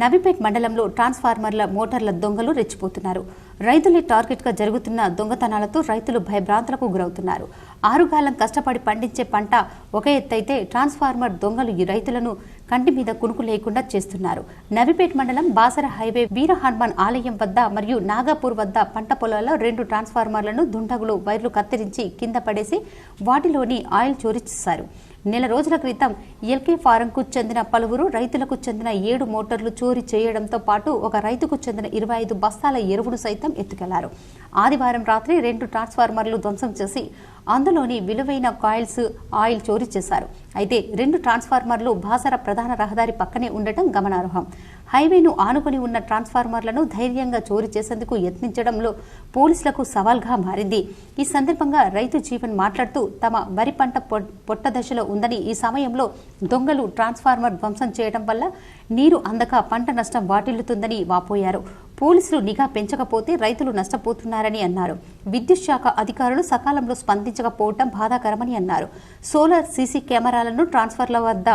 నవీపేట్ మండలంలో ట్రాన్స్ఫార్మర్ల మోటార్ల దొంగలు రెచ్చిపోతున్నారు. రైతులే టార్గెట్గా జరుగుతున్న దొంగతనాలతో రైతులు భయభ్రాంతులకు గురవుతున్నారు. ఆరుగాలం కష్టపడి పండించే పంట ఒక ఎత్తైతే ట్రాన్స్ఫార్మర్ దొంగలు ఈ రైతులను కంటి మీద కునుకు లేకుండా చేస్తున్నారు. నవీపేట్ మండలం బాసర హైవే వీర హనుమాన్ ఆలయం వద్ద మరియు నాగాపూర్ వద్ద పంట పొలాల్లో 2 ట్రాన్స్ఫార్మర్లను దుండగులు వైర్లు కత్తిరించి కింద పడేసి వాటిలోని ఆయిల్ చోరీ చేశారు. నెల రోజుల క్రితం ఎల్కే ఫారంకు చెందిన పలువురు రైతులకు చెందిన 7 మోటార్లు చోరీ చేయడంతో పాటు ఒక రైతుకు చెందిన 25 బస్తాల ఎరువును సైతం ఎత్తుకెళ్లారు. ఆదివారం రాత్రి 2 ట్రాన్స్ఫార్మర్లు ధ్వంసం చేసి అందులోని విలువైన కాయిల్స్, ఆయిల్ చోరీ చేశారు. అయితే 2 ట్రాన్స్ఫార్మర్లు బాసర ప్రధాన రహదారి పక్కనే ఉండటం గమనార్హం. హైవేను ఆనుకొని ఉన్న ట్రాన్స్ఫార్మర్లను ధైర్యంగా చోరీ చేసేందుకు యత్నించడంలో పోలీసులకు సవాల్గా మారింది. ఈ సందర్భంగా రైతు జీవన్ మాట్లాడుతూ తమ వరి పంట పొట్ట దశలో ఉందని, ఈ సమయంలో దొంగలు ట్రాన్స్ఫార్మర్ ధ్వంసం చేయడం వల్ల నీరు అందక పంట నష్టం వాటిల్లుతుందని వాపోయారు. పోలీసులు నిఘా పెంచకపోతే రైతులు నష్టపోతున్నారని అన్నారు. విద్యుత్ శాఖ అధికారులు సకాలంలో స్పందించకపోవడం బాధాకరమని అన్నారు. సోలార్ సీసీ కెమెరాలను ట్రాన్స్ఫార్మర్ల వద్ద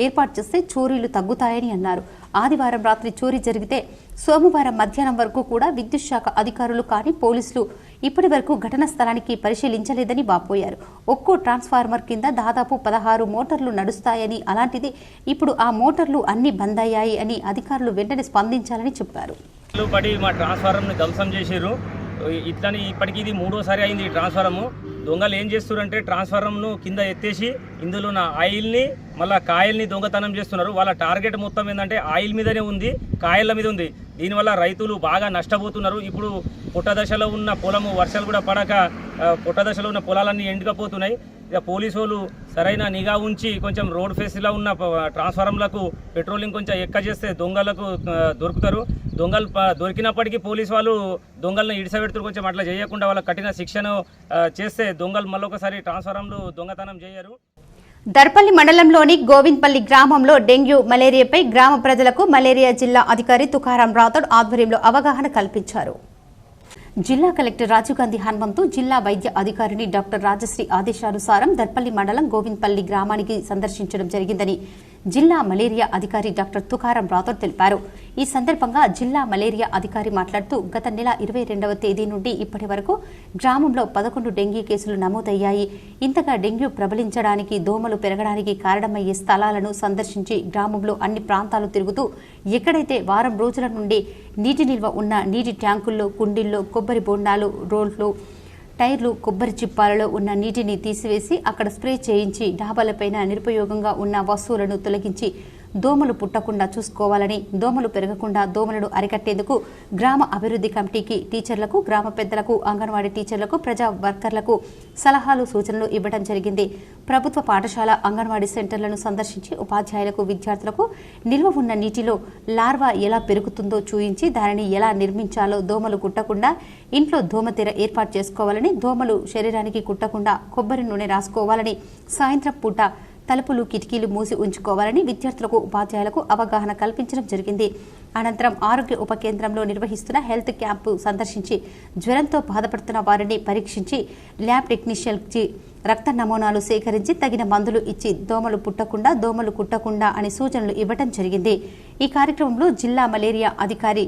ఏర్పాటు చేస్తే చోరీలు తగ్గుతాయని అన్నారు. ఆదివారం రాత్రి చోరీ జరిగితే సోమవారం మధ్యాహ్నం వరకు కూడా విద్యుత్ శాఖ అధికారులు కానీ పోలీసులు ఇప్పటి వరకు ఘటనా స్థలానికి పరిశీలించలేదని వాపోయారు. ఒక్కో ట్రాన్స్ఫార్మర్ కింద దాదాపు 16 మోటార్లు నడుస్తాయని, అలాంటిది ఇప్పుడు ఆ మోటార్లు అన్ని బంద్ అయ్యాయి అని అధికారులు వెంటనే స్పందించాలని చెప్పారు. పడి మా ట్రాన్స్ఫార్మర్ని ధ్వంసం చేశారు. ఇట్లని ఇప్పటికీ ఇది 3వసారి అయింది ఈ ట్రాన్స్ఫారము. దొంగలు ఏం చేస్తున్నారంటే ట్రాన్స్ఫారంను కింద ఎత్తేసి ఇందులో ఉన్న ఆయిల్ని మళ్ళీ కాయల్ని దొంగతనం చేస్తున్నారు. వాళ్ళ టార్గెట్ మొత్తం ఏంటంటే ఆయిల్ మీదనే ఉంది, కాయల మీద ఉంది. దీనివల్ల రైతులు బాగా నష్టపోతున్నారు. ఇప్పుడు పుట్టదశలో ఉన్న పొలము వర్షాలు కూడా పడక పుట్టదశలో ఉన్న పొలాలన్నీ ఎండుకపోతున్నాయి. ఇక పోలీసు వాళ్ళు సరైన నిఘా ఉంచి కొంచెం రోడ్ ఫేస్లో ఉన్న ట్రాన్స్ఫారంలకు పెట్రోలింగ్ కొంచెం చేస్తే దొంగలకు దొరుకుతారు. దొంగలు దొరికినప్పటికీ పోలీసు వాళ్ళు దొంగలను ఇడిసబెడుతున్నారు. కొంచెం అట్లా చేయకుండా వాళ్ళ కఠిన శిక్షను చేస్తే దొంగలు మళ్ళొకసారి ట్రాన్స్ఫారంలు దొంగతనం చేయరు. దర్పల్లి మండలంలోని గోవింద్పల్లి గ్రామంలో డెంగ్యూ మలేరియాపై గ్రామ ప్రజలకు మలేరియా జిల్లా అధికారి తుకారాం రాథోడ్ ఆధ్వర్యంలో అవగాహన కల్పించారు. జిల్లా కలెక్టర్ రాజీవ్ గాంధీ హనుమంతు జిల్లా వైద్య అధికారిని డాక్టర్ రాజశ్రీ ఆదేశానుసారం దర్పల్లి మండలం గోవింద్పల్లి గ్రామానికి సందర్శించడం జరిగిందని జిల్లా మలేరియా అధికారి డాక్టర్ తుకారాం రాథోడ్ తెలిపారు. ఈ సందర్భంగా జిల్లా మలేరియా అధికారి మాట్లాడుతూ గత నెల 22వ తేదీ నుండి ఇప్పటి వరకు గ్రామంలో 11 డెంగీ కేసులు నమోదయ్యాయి. ఇంతగా డెంగ్యూ ప్రబలించడానికి దోమలు పెరగడానికి కారణమయ్యే స్థలాలను సందర్శించి గ్రామంలో అన్ని ప్రాంతాలు తిరుగుతూ ఎక్కడైతే వారం రోజుల నుండి నీటి నిల్వ ఉన్న నీటి ట్యాంకుల్లో, కుండీల్లో కొబ్బరి బొండాలు, రోడ్లు, టైర్లు, కొబ్బరి చిప్పాలలో ఉన్న నీటిని తీసివేసి అక్కడ స్ప్రే చేయించి డాబాలపైన నిరుపయోగంగా ఉన్న వస్తువులను తొలగించి దోమలు పుట్టకుండా చూసుకోవాలని, దోమలు పెరగకుండా దోమలను అరికట్టేందుకు గ్రామ అభివృద్ధి కమిటీకి, టీచర్లకు, గ్రామ పెద్దలకు, అంగన్వాడీ టీచర్లకు, ప్రజా వర్కర్లకు సలహాలు, సూచనలు ఇవ్వడం జరిగింది. ప్రభుత్వ పాఠశాల, అంగన్వాడీ సెంటర్లను సందర్శించి ఉపాధ్యాయులకు, విద్యార్థులకు నిల్వ ఉన్న నీటిలో లార్వా ఎలా పెరుగుతుందో చూయించి దానిని ఎలా నిర్మించాలో, దోమలు కుట్టకుండా ఇంట్లో దోమతెర ఏర్పాటు చేసుకోవాలని, దోమలు శరీరానికి కుట్టకుండా కొబ్బరి నూనె రాసుకోవాలని, సాయంత్రం పూట తలుపులు, కిటికీలు మూసి ఉంచుకోవాలని విద్యార్థులకు, ఉపాధ్యాయులకు అవగాహన కల్పించడం జరిగింది. అనంతరం ఆరోగ్య ఉప కేంద్రంలో నిర్వహిస్తున్న హెల్త్ క్యాంపు సందర్శించి జ్వరంతో బాధపడుతున్న వారిని పరీక్షించి ల్యాబ్ టెక్నీషియన్కి రక్త నమూనాలు సేకరించి తగిన మందులు ఇచ్చి దోమలు పుట్టకుండా, దోమలు కుట్టకుండా అని సూచనలు ఇవ్వడం జరిగింది. ఈ కార్యక్రమంలో జిల్లా మలేరియా అధికారి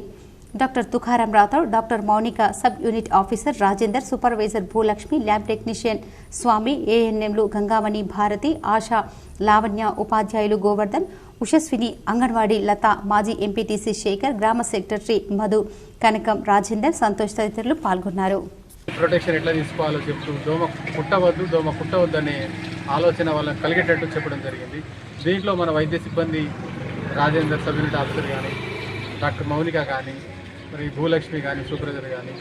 doctor Tukaram Rathod, doctor Mounika, sub unit officer Rajender, supervisor Bhulakshmi, lab technician Swamy, ఏఎన్ఎంలు గంగామణి, భారతి, ఆశా, లావణ్య, ఉపాధ్యాయులు గోవర్ధన్, ఉషస్విని, అంగన్వాడీ లత, మాజీ ఎంపీటీసీ శేఖర్, గ్రామ సెక్రటరీ మధు, కనకం, రాజేందర్, సంతోష్ తదితరులు పాల్గొన్నారు. ప్రొటెక్షన్ ఎట్లా తీసుకోవాలో చెప్తూ దోమ కుట్టవద్దు అనే ఆలోచన వాళ్ళని కలిగేటట్టు చెప్పడం జరిగింది. దీంట్లో మన వైద్య సిబ్బంది రాజేందర్, సబ్ యూనిట్ ఆఫీసర్ కానీ, డాక్టర్ మౌనిక కానీ, మరి భూలక్ష్మి కానీ, సూపర్వైజర్ కానీ,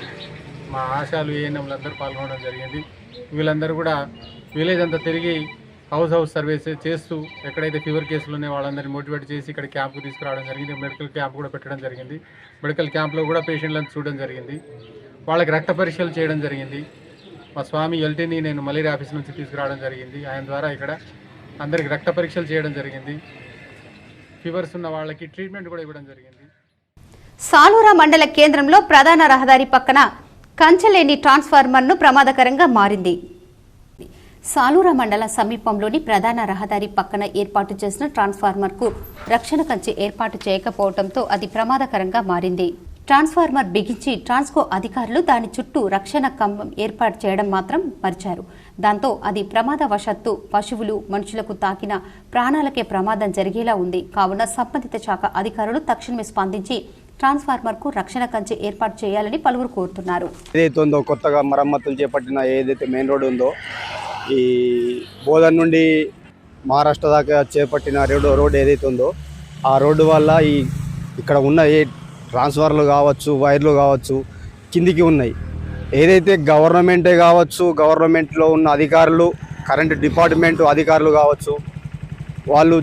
మా ఆశాలు, ఏఎన్ఎంలు అందరూ పాల్గొనడం జరిగింది. వీళ్ళందరూ కూడా విలేజ్ అంతా తిరిగి హౌస్ సర్వేస్ చేస్తూ ఎక్కడైతే ఫీవర్ కేసులు ఉన్నాయో వాళ్ళందరినీ మోటివేట్ చేసి ఇక్కడ క్యాంపు తీసుకురావడం జరిగింది. మెడికల్ క్యాంప్ కూడా పెట్టడం జరిగింది. మెడికల్ క్యాంప్లో కూడా పేషెంట్లను చూడడం జరిగింది. వాళ్ళకి రక్త పరీక్షలు చేయడం జరిగింది. మా స్వామి ఎల్టీని నేను మలేరియా ఆఫీస్ నుంచి తీసుకురావడం జరిగింది. ఆయన ద్వారా ఇక్కడ అందరికి రక్త పరీక్షలు చేయడం జరిగింది. ఫీవర్స్ ఉన్న వాళ్ళకి ట్రీట్మెంట్ కూడా ఇవ్వడం జరిగింది. సాలూరా మండల కేంద్రంలో ప్రధాన రహదారి పక్కన కంచెలేని ట్రాన్స్ఫార్మర్ను ప్రమాదకరంగా మారింది. సాలూరా మండల సమీపంలోని ప్రధాన రహదారి పక్కన ఏర్పాటు చేసిన ట్రాన్స్ఫార్మర్కు రక్షణ కంచె ఏర్పాటు చేయకపోవడంతో అది ప్రమాదకరంగా మారింది. ట్రాన్స్ఫార్మర్ బిగించి ట్రాన్స్కో అధికారులు దాని చుట్టూ రక్షణ కంబం ఏర్పాటు చేయడం మాత్రం మరిచారు. దాంతో అది ప్రమాదవశాత్తు పశువులు, మనుషులకు తాకిన ప్రాణాలకే ప్రమాదం జరిగేలా ఉంది. కావున సంబంధిత శాఖ అధికారులు తక్షణమే స్పందించి ట్రాన్స్ఫార్మర్కు రక్షణ కంచె ఏర్పాటు చేయాలని పలువురు కోరుతున్నారు. ఏదైతే ఉందో కొత్తగా మరమ్మతులు చేపట్టిన ఏదైతే మెయిన్ రోడ్ ఉందో, ఈ బోధన్ నుండి మహారాష్ట్ర దాకా చేపట్టిన రోడ్ ఏదైతే ఉందో ఆ రోడ్డు వల్ల ఇక్కడ ఉన్న ఏ ట్రాన్స్ఫార్మర్లు కావచ్చు, వైర్లు కావచ్చు కిందికి ఉన్నాయి. ఏదైతే గవర్నమెంటే కావచ్చు, గవర్నమెంట్లో ఉన్న అధికారులు, కరెంటు డిపార్ట్మెంటు అధికారులు కావచ్చు, వాళ్ళు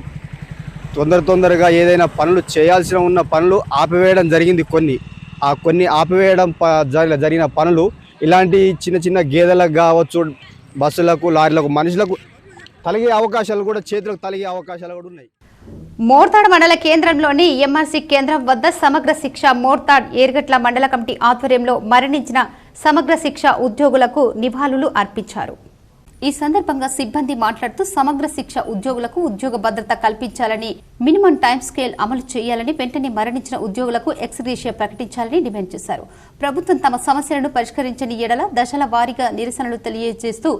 తొందరగా ఏదైనా పనులు చేయాల్సిన ఉన్న పనులు ఆపివేయడం జరిగింది. కొన్ని ఆపివేయడం జరిగిన పనులు ఇలాంటి చిన్న గేదెలకు కావచ్చు, బస్సులకు, లారీలకు, మనుషులకు తలిగే అవకాశాలు కూడా, చేతులకు తలిగే అవకాశాలు కూడా ఉన్నాయి. మోర్తాడ్ మండల కేంద్రంలోని ఎంఆర్సీ కేంద్రం వద్ద సమగ్ర శిక్ష మోర్తాడ్ ఏర్గట్ల మండల కమిటీ ఆధ్వర్యంలో మరణించిన సమగ్ర శిక్ష ఉద్యోగులకు నివాళులు అర్పించారు. ఈ సందర్భంగా సిబ్బంది మాట్లాడుతూ సమగ్ర శిక్ష ఉద్యోగులకు ఉద్యోగ భద్రత కల్పించాలని, మినిమం టైం స్కేల్ అమలు చేయాలని, వెంటనే మరణించిన ఉద్యోగులకు ఎక్స్గ్రేషియా ప్రకటించాలని డిమాండ్ చేశారు. ప్రభుత్వం తమ సమస్యలను పరిష్కరించని ఎడల దశల వారీగా నిరసనలు తెలియజేస్తూ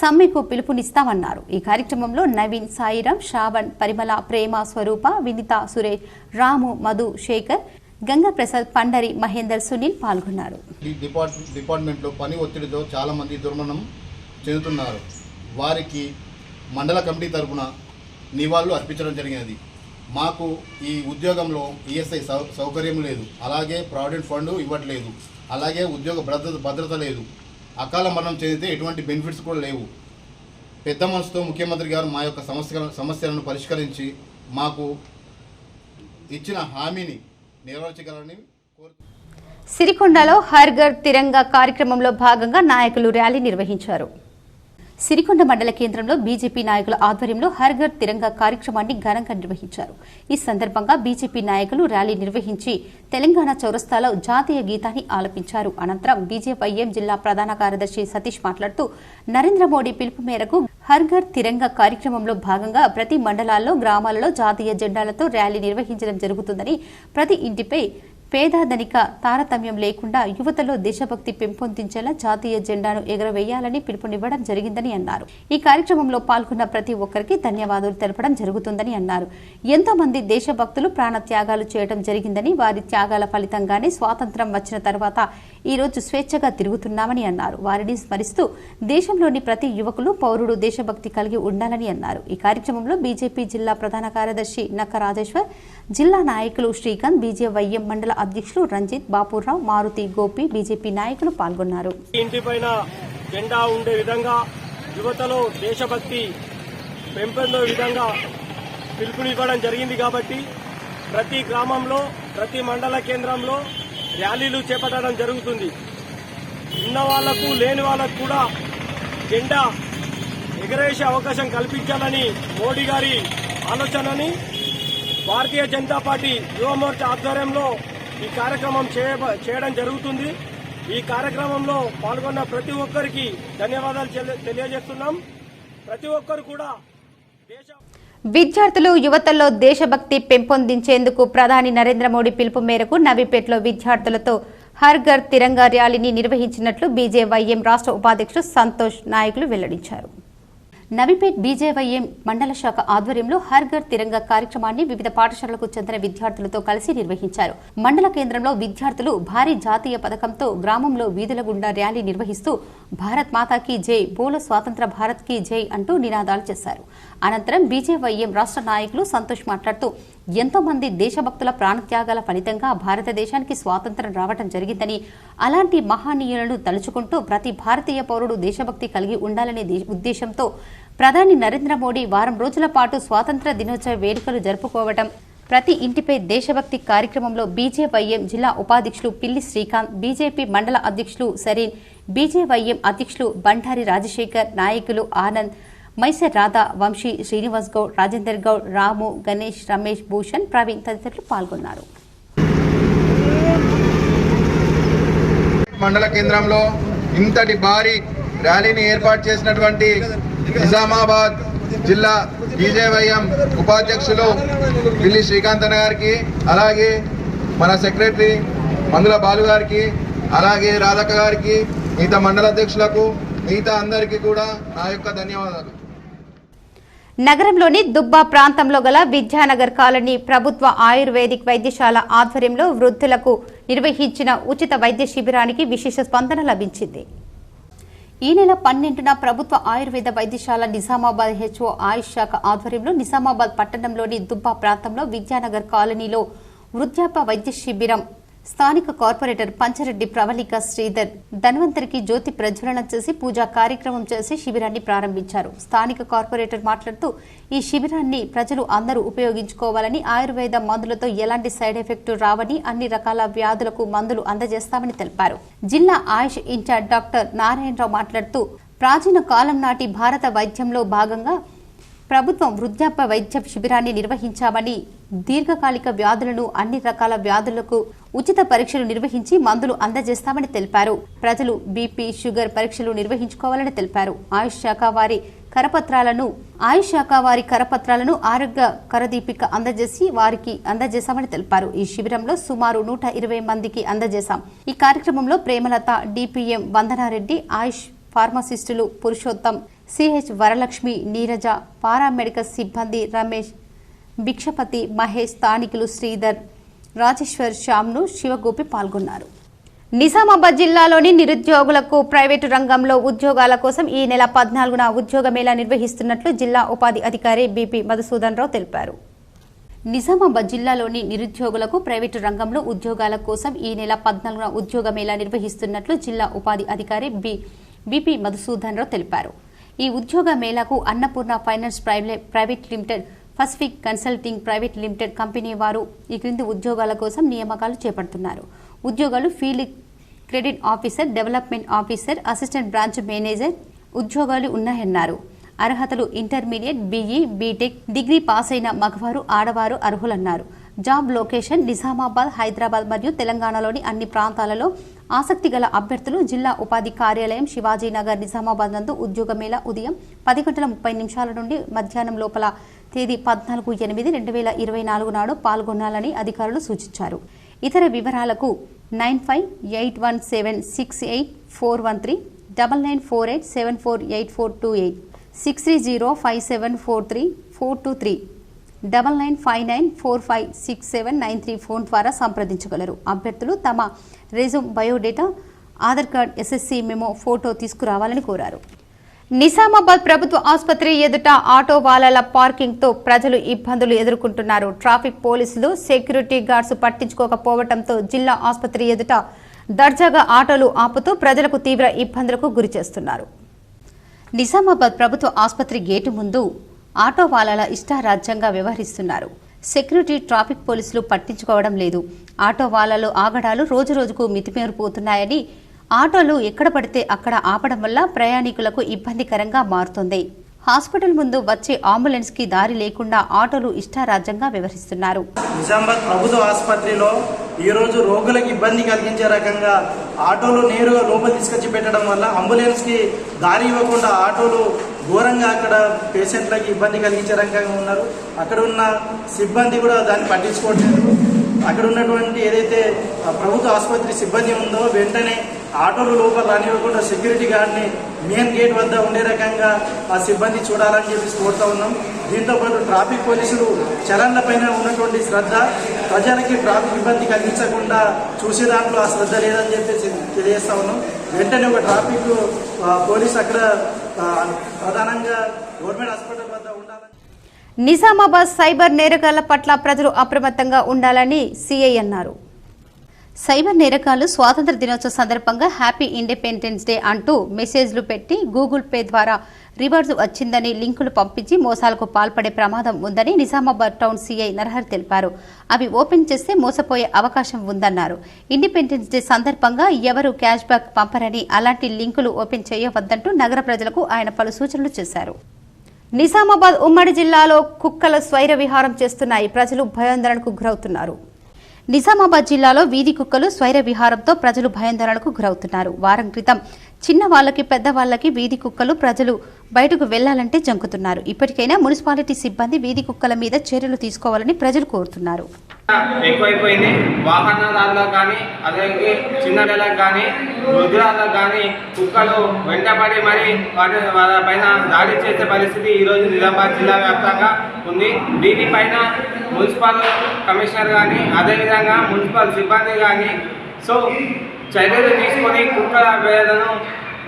సమ్మెకు పిలుపునిస్తామన్నారు. ఈ కార్యక్రమంలో నవీన్, సాయిరాం, శ్రావణ్, పరిమళ, ప్రేమ, స్వరూప, వినిత, సురేష్, రాము, మధు, శేఖర్, గంగా ప్రసాద్, పండరి, మహేందర్, సునీల్ పాల్గొన్నారు. ఈ డిపార్ట్మెంట్లో పని ఒత్తిడితో చాలామంది దుర్మరణం చెందుతున్నారు. వారికి మండల కమిటీ తరఫున నివాళులు అర్పించడం జరిగినది. మాకు ఈ ఉద్యోగంలో ఈఎస్ఐ సౌకర్యం లేదు, అలాగే ప్రావిడెంట్ ఫండ్ ఇవ్వట్లేదు, అలాగే ఉద్యోగ భద్రత లేదు. అకాల మరణం చెందితే ఎటువంటి బెనిఫిట్స్ కూడా లేవు. పెద్ద మనసుతో ముఖ్యమంత్రి గారు మా యొక్క సమస్యలను పరిష్కరించి మాకు ఇచ్చిన హామీని నెరవేర్చగలరని కోరుతున్నాను. సిరికొండలో హర్ ఘర్ తిరంగా కార్యక్రమంలో భాగంగా నాయకులు ర్యాలీ నిర్వహించారు. సిరికొండ మండల కేంద్రంలో బీజేపీ నాయకుల ఆధ్వర్యంలో హర్ ఘర్ తిరంగా కార్యక్రమాన్ని ఘనంగా నిర్వహించారు. ఈ సందర్భంగా బీజేపీ నాయకులు ర్యాలీ నిర్వహించి తెలంగాణ చౌరస్తాలో జాతీయ గీతాన్ని ఆలపించారు. అనంతరం బీజేపీఎం జిల్లా ప్రధాన కార్యదర్శి సతీష్ మాట్లాడుతూ నరేంద్ర మోడీ పిలుపు మేరకు హర్ ఘర్ తిరంగా కార్యక్రమంలో భాగంగా ప్రతి మండలాల్లో, గ్రామాలలో జాతీయ జెండాలతో ర్యాలీ నిర్వహించడం జరుగుతుందని, ప్రతి ఇంటిపై పేదధనిక తారతమ్యం లేకుండా యువతలో దేశభక్తి పెంపొందించేలా జాతీయ జెండాను ఎగురవేయాలని పిలుపునివ్వడం జరిగిందని అన్నారు. ఈ కార్యక్రమంలో పాల్గొన్న ప్రతి ఒక్కరికి ధన్యవాదాలు తెలపడం జరుగుతుందని అన్నారు. ఎంతో మంది దేశభక్తులు ప్రాణ త్యాగాలు చేయడం జరిగిందని, వారి త్యాగాల ఫలితంగానే స్వాతంత్ర్యం వచ్చిన తర్వాత ఈ రోజు స్వేచ్ఛగా తిరుగుతున్నామని అన్నారు. వారిని స్మరిస్తూ దేశంలోని ప్రతి యువకులు, పౌరుడు దేశభక్తి కలిగి ఉండాలని అన్నారు. ఈ కార్యక్రమంలో బీజేపీ జిల్లా ప్రధాన కార్యదర్శి నక్క రాజేశ్వర్, జిల్లా నాయకులు శ్రీకాంత్, బీజేవైఎం మండల అధ్యక్షులు రంజిత్, బాపురావు, మారుతి, గోపి, బీజేపీ నాయకులు పాల్గొన్నారు. ఇంటిపైన జెండా ఉండే విధంగా, యువతలో దేశభక్తి పెంపొందే విధంగా పిలుపునివ్వడం జరిగింది. కాబట్టి ప్రతి గ్రామంలో, ప్రతి మండల కేంద్రంలో ర్యాలీలు చేపట్టడం జరుగుతుంది. ఉన్న వాళ్లకు, లేని వాళ్లకు కూడా జెండా ఎగరేసే అవకాశం కల్పించాలని మోడీ గారి ఆలోచనని భారతీయ జనతా పార్టీ యువ మోర్చా ఆధ్వర్యంలో ఈ కార్యక్రమం చేయడం జరుగుతుంది. ఈ కార్యక్రమంలో పాల్గొన్న ప్రతి ఒక్కరికి ధన్యవాదాలు తెలియజేస్తున్నాం. ప్రతి ఒక్కరు కూడా విద్యార్థులు, యువతల్లో దేశభక్తి పెంపొందించేందుకు ప్రధాని నరేంద్ర మోడీ పిలుపు మేరకు నవీపేటలో విద్యార్థులతో హర్ ఘర్ తిరంగా ర్యాలీని నిర్వహించినట్లు బీజేవైఎం రాష్ట్ర ఉపాధ్యక్షుడు సంతోష్ నాయకులు వెల్లడించారు. నవీపేట్ బీజేవైఎం మండల శాఖ ఆధ్వర్యంలో హర్ ఘర్ తిరంగా కార్యక్రమాన్ని వివిధ పాఠశాలలకు చెందిన విద్యార్థులతో కలిసి నిర్వహించారు. మండల కేంద్రంలో విద్యార్థులు భారీ జాతీయ పథకంతో గ్రామంలో వీధుల గుండా ర్యాలీ నిర్వహిస్తూ భారత్ మాతాకి జై, బోలో స్వాతంత్ర భారత్ కి జై అంటూ నినాదాలు చేశారు. అనంతరం బీజేవైఎం రాష్ట్ర నాయకులు సంతోష్ మాట్లాడుతూ ఎంతో మంది దేశభక్తుల ప్రాణత్యాగాల ఫలితంగా భారతదేశానికి స్వాతంత్ర్యం రావడం జరిగిందని, అలాంటి మహానీయులను తలుచుకుంటూ ప్రతి భారతీయ పౌరుడు దేశభక్తి కలిగి ఉండాలనే ఉద్దేశంతో ప్రధాని నరేంద్ర మోడీ వారం రోజుల పాటు స్వాతంత్ర దినోత్సవ వేడుకలు జరుపుకోవడం, ప్రతి ఇంటిపై దేశభక్తి కార్యక్రమంలో బీజేవైఎం జిల్లా ఉపాధ్యక్షులు పిల్లి శ్రీకాంత్, బీజేపీ మండల అధ్యక్షులు సరీన్, బీజేవైఎం అధ్యక్షులు బండారి రాజశేఖర్, నాయకులు ఆనంద్, మైసర్ రాధా, వంశీ, శ్రీనివాస్ గౌడ్, రాజేందర్ గౌడ్, రాము, గణేష్, రమేష్, భూషణ్, ప్రవీణ్ తదితరులు పాల్గొన్నారు. మండల కేంద్రంలో ఇంతటి భారీ ర్యాలీని ఏర్పాటు చేసినటువంటి నిజామాబాద్ జిల్లా బీజేవైఎం ఉపాధ్యక్షులు పిల్లి శ్రీకాంత్ అన్న గారికి, అలాగే మన సెక్రటరీ మందుల బాలు గారికి, అలాగే రాధక్క గారికి, మిగతా మండల అధ్యక్షులకు, మిగతా అందరికీ కూడా నా యొక్క ధన్యవాదాలు. నగరంలోని దుబ్బా ప్రాంతంలో గల విద్యానగర్ కాలనీ ప్రభుత్వ ఆయుర్వేదిక్ వైద్యశాల ఆధ్వర్యంలో వృద్ధులకు నిర్వహించిన ఉచిత వైద్య శిబిరానికి విశేష స్పందన లభించింది. ఈ నెల 12న ప్రభుత్వ ఆయుర్వేద వైద్యశాల నిజామాబాద్ హెచ్ఓ ఆయుష్ శాఖ ఆధ్వర్యంలో నిజామాబాద్ పట్టణంలోని దుబ్బా ప్రాంతంలో విద్యానగర్ కాలనీలో వృద్ధాప్య వైద్య శిబిరం స్థానిక కార్పొరేటర్ పంచరెడ్డి ప్రవళిక శ్రీధర్ ధన్వంతరికి జ్యోతి ప్రజ్వలన చేసి పూజా కార్యక్రమం చేసి శిబిరాన్ని ప్రారంభించారు. స్థానిక కార్పొరేటర్ మాట్లాడుతూ ఈ శిబిరాన్ని ప్రజలు అందరూ ఉపయోగించుకోవాలని, ఆయుర్వేద మందులతో ఎలాంటి సైడ్ ఎఫెక్ట్ రావని, అన్ని రకాల వ్యాధులకు మందులు అందజేస్తామని తెలిపారు. జిల్లా ఆయుష్ ఇన్ఛార్జ్ డాక్టర్ నారాయణరావు మాట్లాడుతూ ప్రాచీన కాలం నాటి భారత వైద్యంలో భాగంగా ప్రభుత్వం వృద్ధాప్య వైద్య శిబిరాన్ని నిర్వహించామని, దీర్ఘకాలిక వ్యాధులను, అన్ని రకాల వ్యాధులకు ఉచిత పరీక్షలు నిర్వహించి మందులు అందజేస్తామని తెలిపారు. ప్రజలు బీపీ, షుగర్ పరీక్షలు నిర్వహించుకోవాలని తెలిపారు. ఆయుష్ శాఖ వారి కరపత్రాలను ఆరోగ్య కరదీపిక వారికి అందజేశామని తెలిపారు. ఈ శిబిరంలో సుమారు 120 మందికి అందజేశాం. ఈ కార్యక్రమంలో ప్రేమలత, డిపిఎం వందనారెడ్డి, ఆయుష్ ఫార్మసిస్టులు పురుషోత్తం, సిహెచ్ వరలక్ష్మి, నీరజ, పారామెడికల్ సిబ్బంది రమేష్, భిక్షపతి, మహేష్, స్థానికులు శ్రీధర్, రాజేశ్వర్ శ్యామ్ను శివగోపి పాల్గొన్నారు. నిజామాబాద్ జిల్లాలోని నిరుద్యోగులకు ప్రైవేటు రంగంలో ఉద్యోగాల కోసం ఈ నెల 14న ఉద్యోగ మేళా నిర్వహిస్తున్నట్లు జిల్లా ఉపాధి అధికారి బిపి మధుసూదన్ రావు తెలిపారు. నిజామాబాద్ జిల్లాలోని నిరుద్యోగులకు ప్రైవేటు రంగంలో ఉద్యోగాల కోసం ఈ నెల 14న ఉద్యోగ మేళా నిర్వహిస్తున్నట్లు జిల్లా ఉపాధి అధికారి బిపి మధుసూదన్ రావు తెలిపారు. ఈ ఉద్యోగ మేళాకు Annapurna finance private limited, pacific consulting private limited company వారు ఈ క్రింది ఉద్యోగాల కోసం నియామకాలు చేపడుతున్నారు. ఉద్యోగాలు field credit officer, development officer, assistant branch manager ఉద్యోగాలు ఉన్నాయన్నారు. అర్హతలు intermediate, BE, BTech degree pass అయిన మగవారు, ఆడవారు అర్హులన్నారు. జాబ్ లొకేషన్ నిజామాబాద్, హైదరాబాద్ మరియు తెలంగాణలోని అన్ని ప్రాంతాలలో ఆసక్తి గల అభ్యర్థులు జిల్లా ఉపాధి కార్యాలయం, శివాజీనగర్, నిజామాబాద్ నందు ఉద్యోగ మేళా ఉదయం 10:30 నుండి మధ్యాహ్నం లోపల తేదీ 14/8/2024 నాడు పాల్గొనాలని అధికారులు సూచించారు. ఇతర వివరాలకు 9581768413, 9948748428, 6305743423, 9959456793 ఫోన్ ద్వారా సంప్రదించగలరు. అభ్యర్థులు తమ resume, biodata, Aadhaar card, SSC memo photo తీసుకురావాలని కోరారు. నిజామాబాద్ ప్రభుత్వ ఆసుపత్రి ఎదుట ఆటో వాలాల పార్కింగ్తో ప్రజలు ఇబ్బందులు ఎదుర్కొంటున్నారు. ట్రాఫిక్ పోలీసులు, సెక్యూరిటీ గార్డ్స్ పట్టించుకోకపోవడంతో జిల్లా ఆసుపత్రి ఎదుట దర్జాగా ఆటోలు ఆపుతూ ప్రజలకు తీవ్ర ఇబ్బందులకు గురి చేస్తున్నారు. నిజామాబాద్ ప్రభుత్వ ఆసుపత్రి గేటు ముందు ఆటో వాలాల ఇష్టారాజ్యంగా వ్యవహరిస్తున్నారు. సెక్యూరిటీ, ట్రాఫిక్ పోలీసులు పట్టించుకోవడం లేదు. ఆటో వాలాలు ఆగడాలు రోజురోజుకు మితిమీరిపోతున్నాయని ఆటోలు ఎక్కడ పడితే అక్కడ ఆపడం వల్ల ప్రయాణికులకు ఇబ్బందికరంగా మారుతోంది. హాస్పిటల్ ముందు వచ్చే అంబులెన్స్ కి దారి లేకుండా ఆటోలు ఇష్టారాజ్యంగా వ్యవహరిస్తున్నారు. నిజామాబాద్ ప్రభుత్వ ఆసుపత్రిలో ఈరోజు రోగులకు ఇబ్బంది కలిగించే రకంగా ఆటోలు నేరుగా లోపల తీసుకొచ్చి పెట్టడం వల్ల అంబులెన్స్ కి దారి ఇవ్వకుండా ఆటోలు ఘోరంగా అక్కడ పేషెంట్లకి ఇబ్బంది కలిగించే రకంగా ఉన్నారు. అక్కడ ఉన్న సిబ్బంది కూడా దాన్ని పట్టించుకోవట్లేదు. అక్కడ ఉన్నటువంటి ఏదైతే ప్రభుత్వ ఆసుపత్రి సిబ్బంది ఉందో వెంటనే ఆటోలు లోపల రానివ్వకుండా సెక్యూరిటీ గార్డ్ని మెయిన్ గేట్ వద్ద ఉండే రకంగా ఆ సిబ్బంది చూడాలని చెప్పి కోరుతా ఉన్నాం. దీంతోపాటు ట్రాఫిక్ పోలీసులు చలన్ల పైన ఉన్నటువంటి శ్రద్ధ, ప్రజలకి ట్రాఫిక్ ఇబ్బంది కలిగించకుండా చూసే దాంట్లో ఆ శ్రద్ధ లేదని చెప్పేసి తెలియజేస్తా ఉన్నాం. వెంటనే ఒక ట్రాఫిక్ పోలీస్ అక్కడ ప్రధానంగా గవర్నమెంట్ హాస్పిటల్ వద్ద ఉండాలని. నిజామాబాద్ సైబర్ నేరగాళ్ల పట్ల ప్రజలు అప్రమత్తంగా ఉండాలని సిఐ అన్నారు. సైబర్ నేరగాళ్లు స్వాతంత్ర దినోత్సవ సందర్భంగా హ్యాపీ ఇండిపెండెన్స్ డే అంటూ మెసేజ్లు పెట్టి గూగుల్ పే ద్వారా రివార్డ్స్ వచ్చిందని లింకులు పంపించి మోసాలకు పాల్పడే ప్రమాదం ఉందని నిజామాబాద్ టౌన్ సిఐ నరహర్ తెలిపారు. అవి ఓపెన్ చేస్తే మోసపోయే అవకాశం ఉందన్నారు. ఇండిపెండెన్స్ డే సందర్భంగా ఎవరు క్యాష్ బ్యాక్ పంపరని, అలాంటి లింకులు ఓపెన్ చేయవద్దంటూ నగర ప్రజలకు ఆయన పలు సూచనలు చేశారు. నిజామాబాద్ ఉమ్మడి జిల్లాలో కుక్కల స్వైర విహారం చేస్తున్నాయి. ప్రజలు భయాందోళనకు గురవుతున్నారు. నిజామాబాద్ జిల్లాలో వీధి కుక్కలు స్వైర విహారంతో ప్రజలు భయాందోళనకు గురవుతున్నారు. వారం క్రితం చిన్న వాళ్ళకి, పెద్ద వాళ్ళకి వీధి కుక్కలు ప్రజలు బయటకు వెళ్లాలంటే జంకుతున్నారు. ఇప్పటికైనా మున్సిపాలిటీ సిబ్బంది వీధి కుక్కల మీద చర్యలు తీసుకోవాలని ప్రజలు కోరుతున్నారు. ఎక్కువైపోయింది. వాహనదారులకు కానీ, అలాగే చిన్నపిల్లలకు కానీ, వృద్ధులకు కానీ కుక్కలు వెంటబడి మరి వాళ్ళ పైన దాడి చేసే పరిస్థితి ఈరోజు నిజామాబాద్ జిల్లా వ్యాప్తంగా ఉంది. దీనిపైన మున్సిపల్ కమిషనర్ కానీ, అదేవిధంగా మున్సిపల్ సిబ్బంది కానీ చర్యలు తీసుకొని కుక్కల వేదను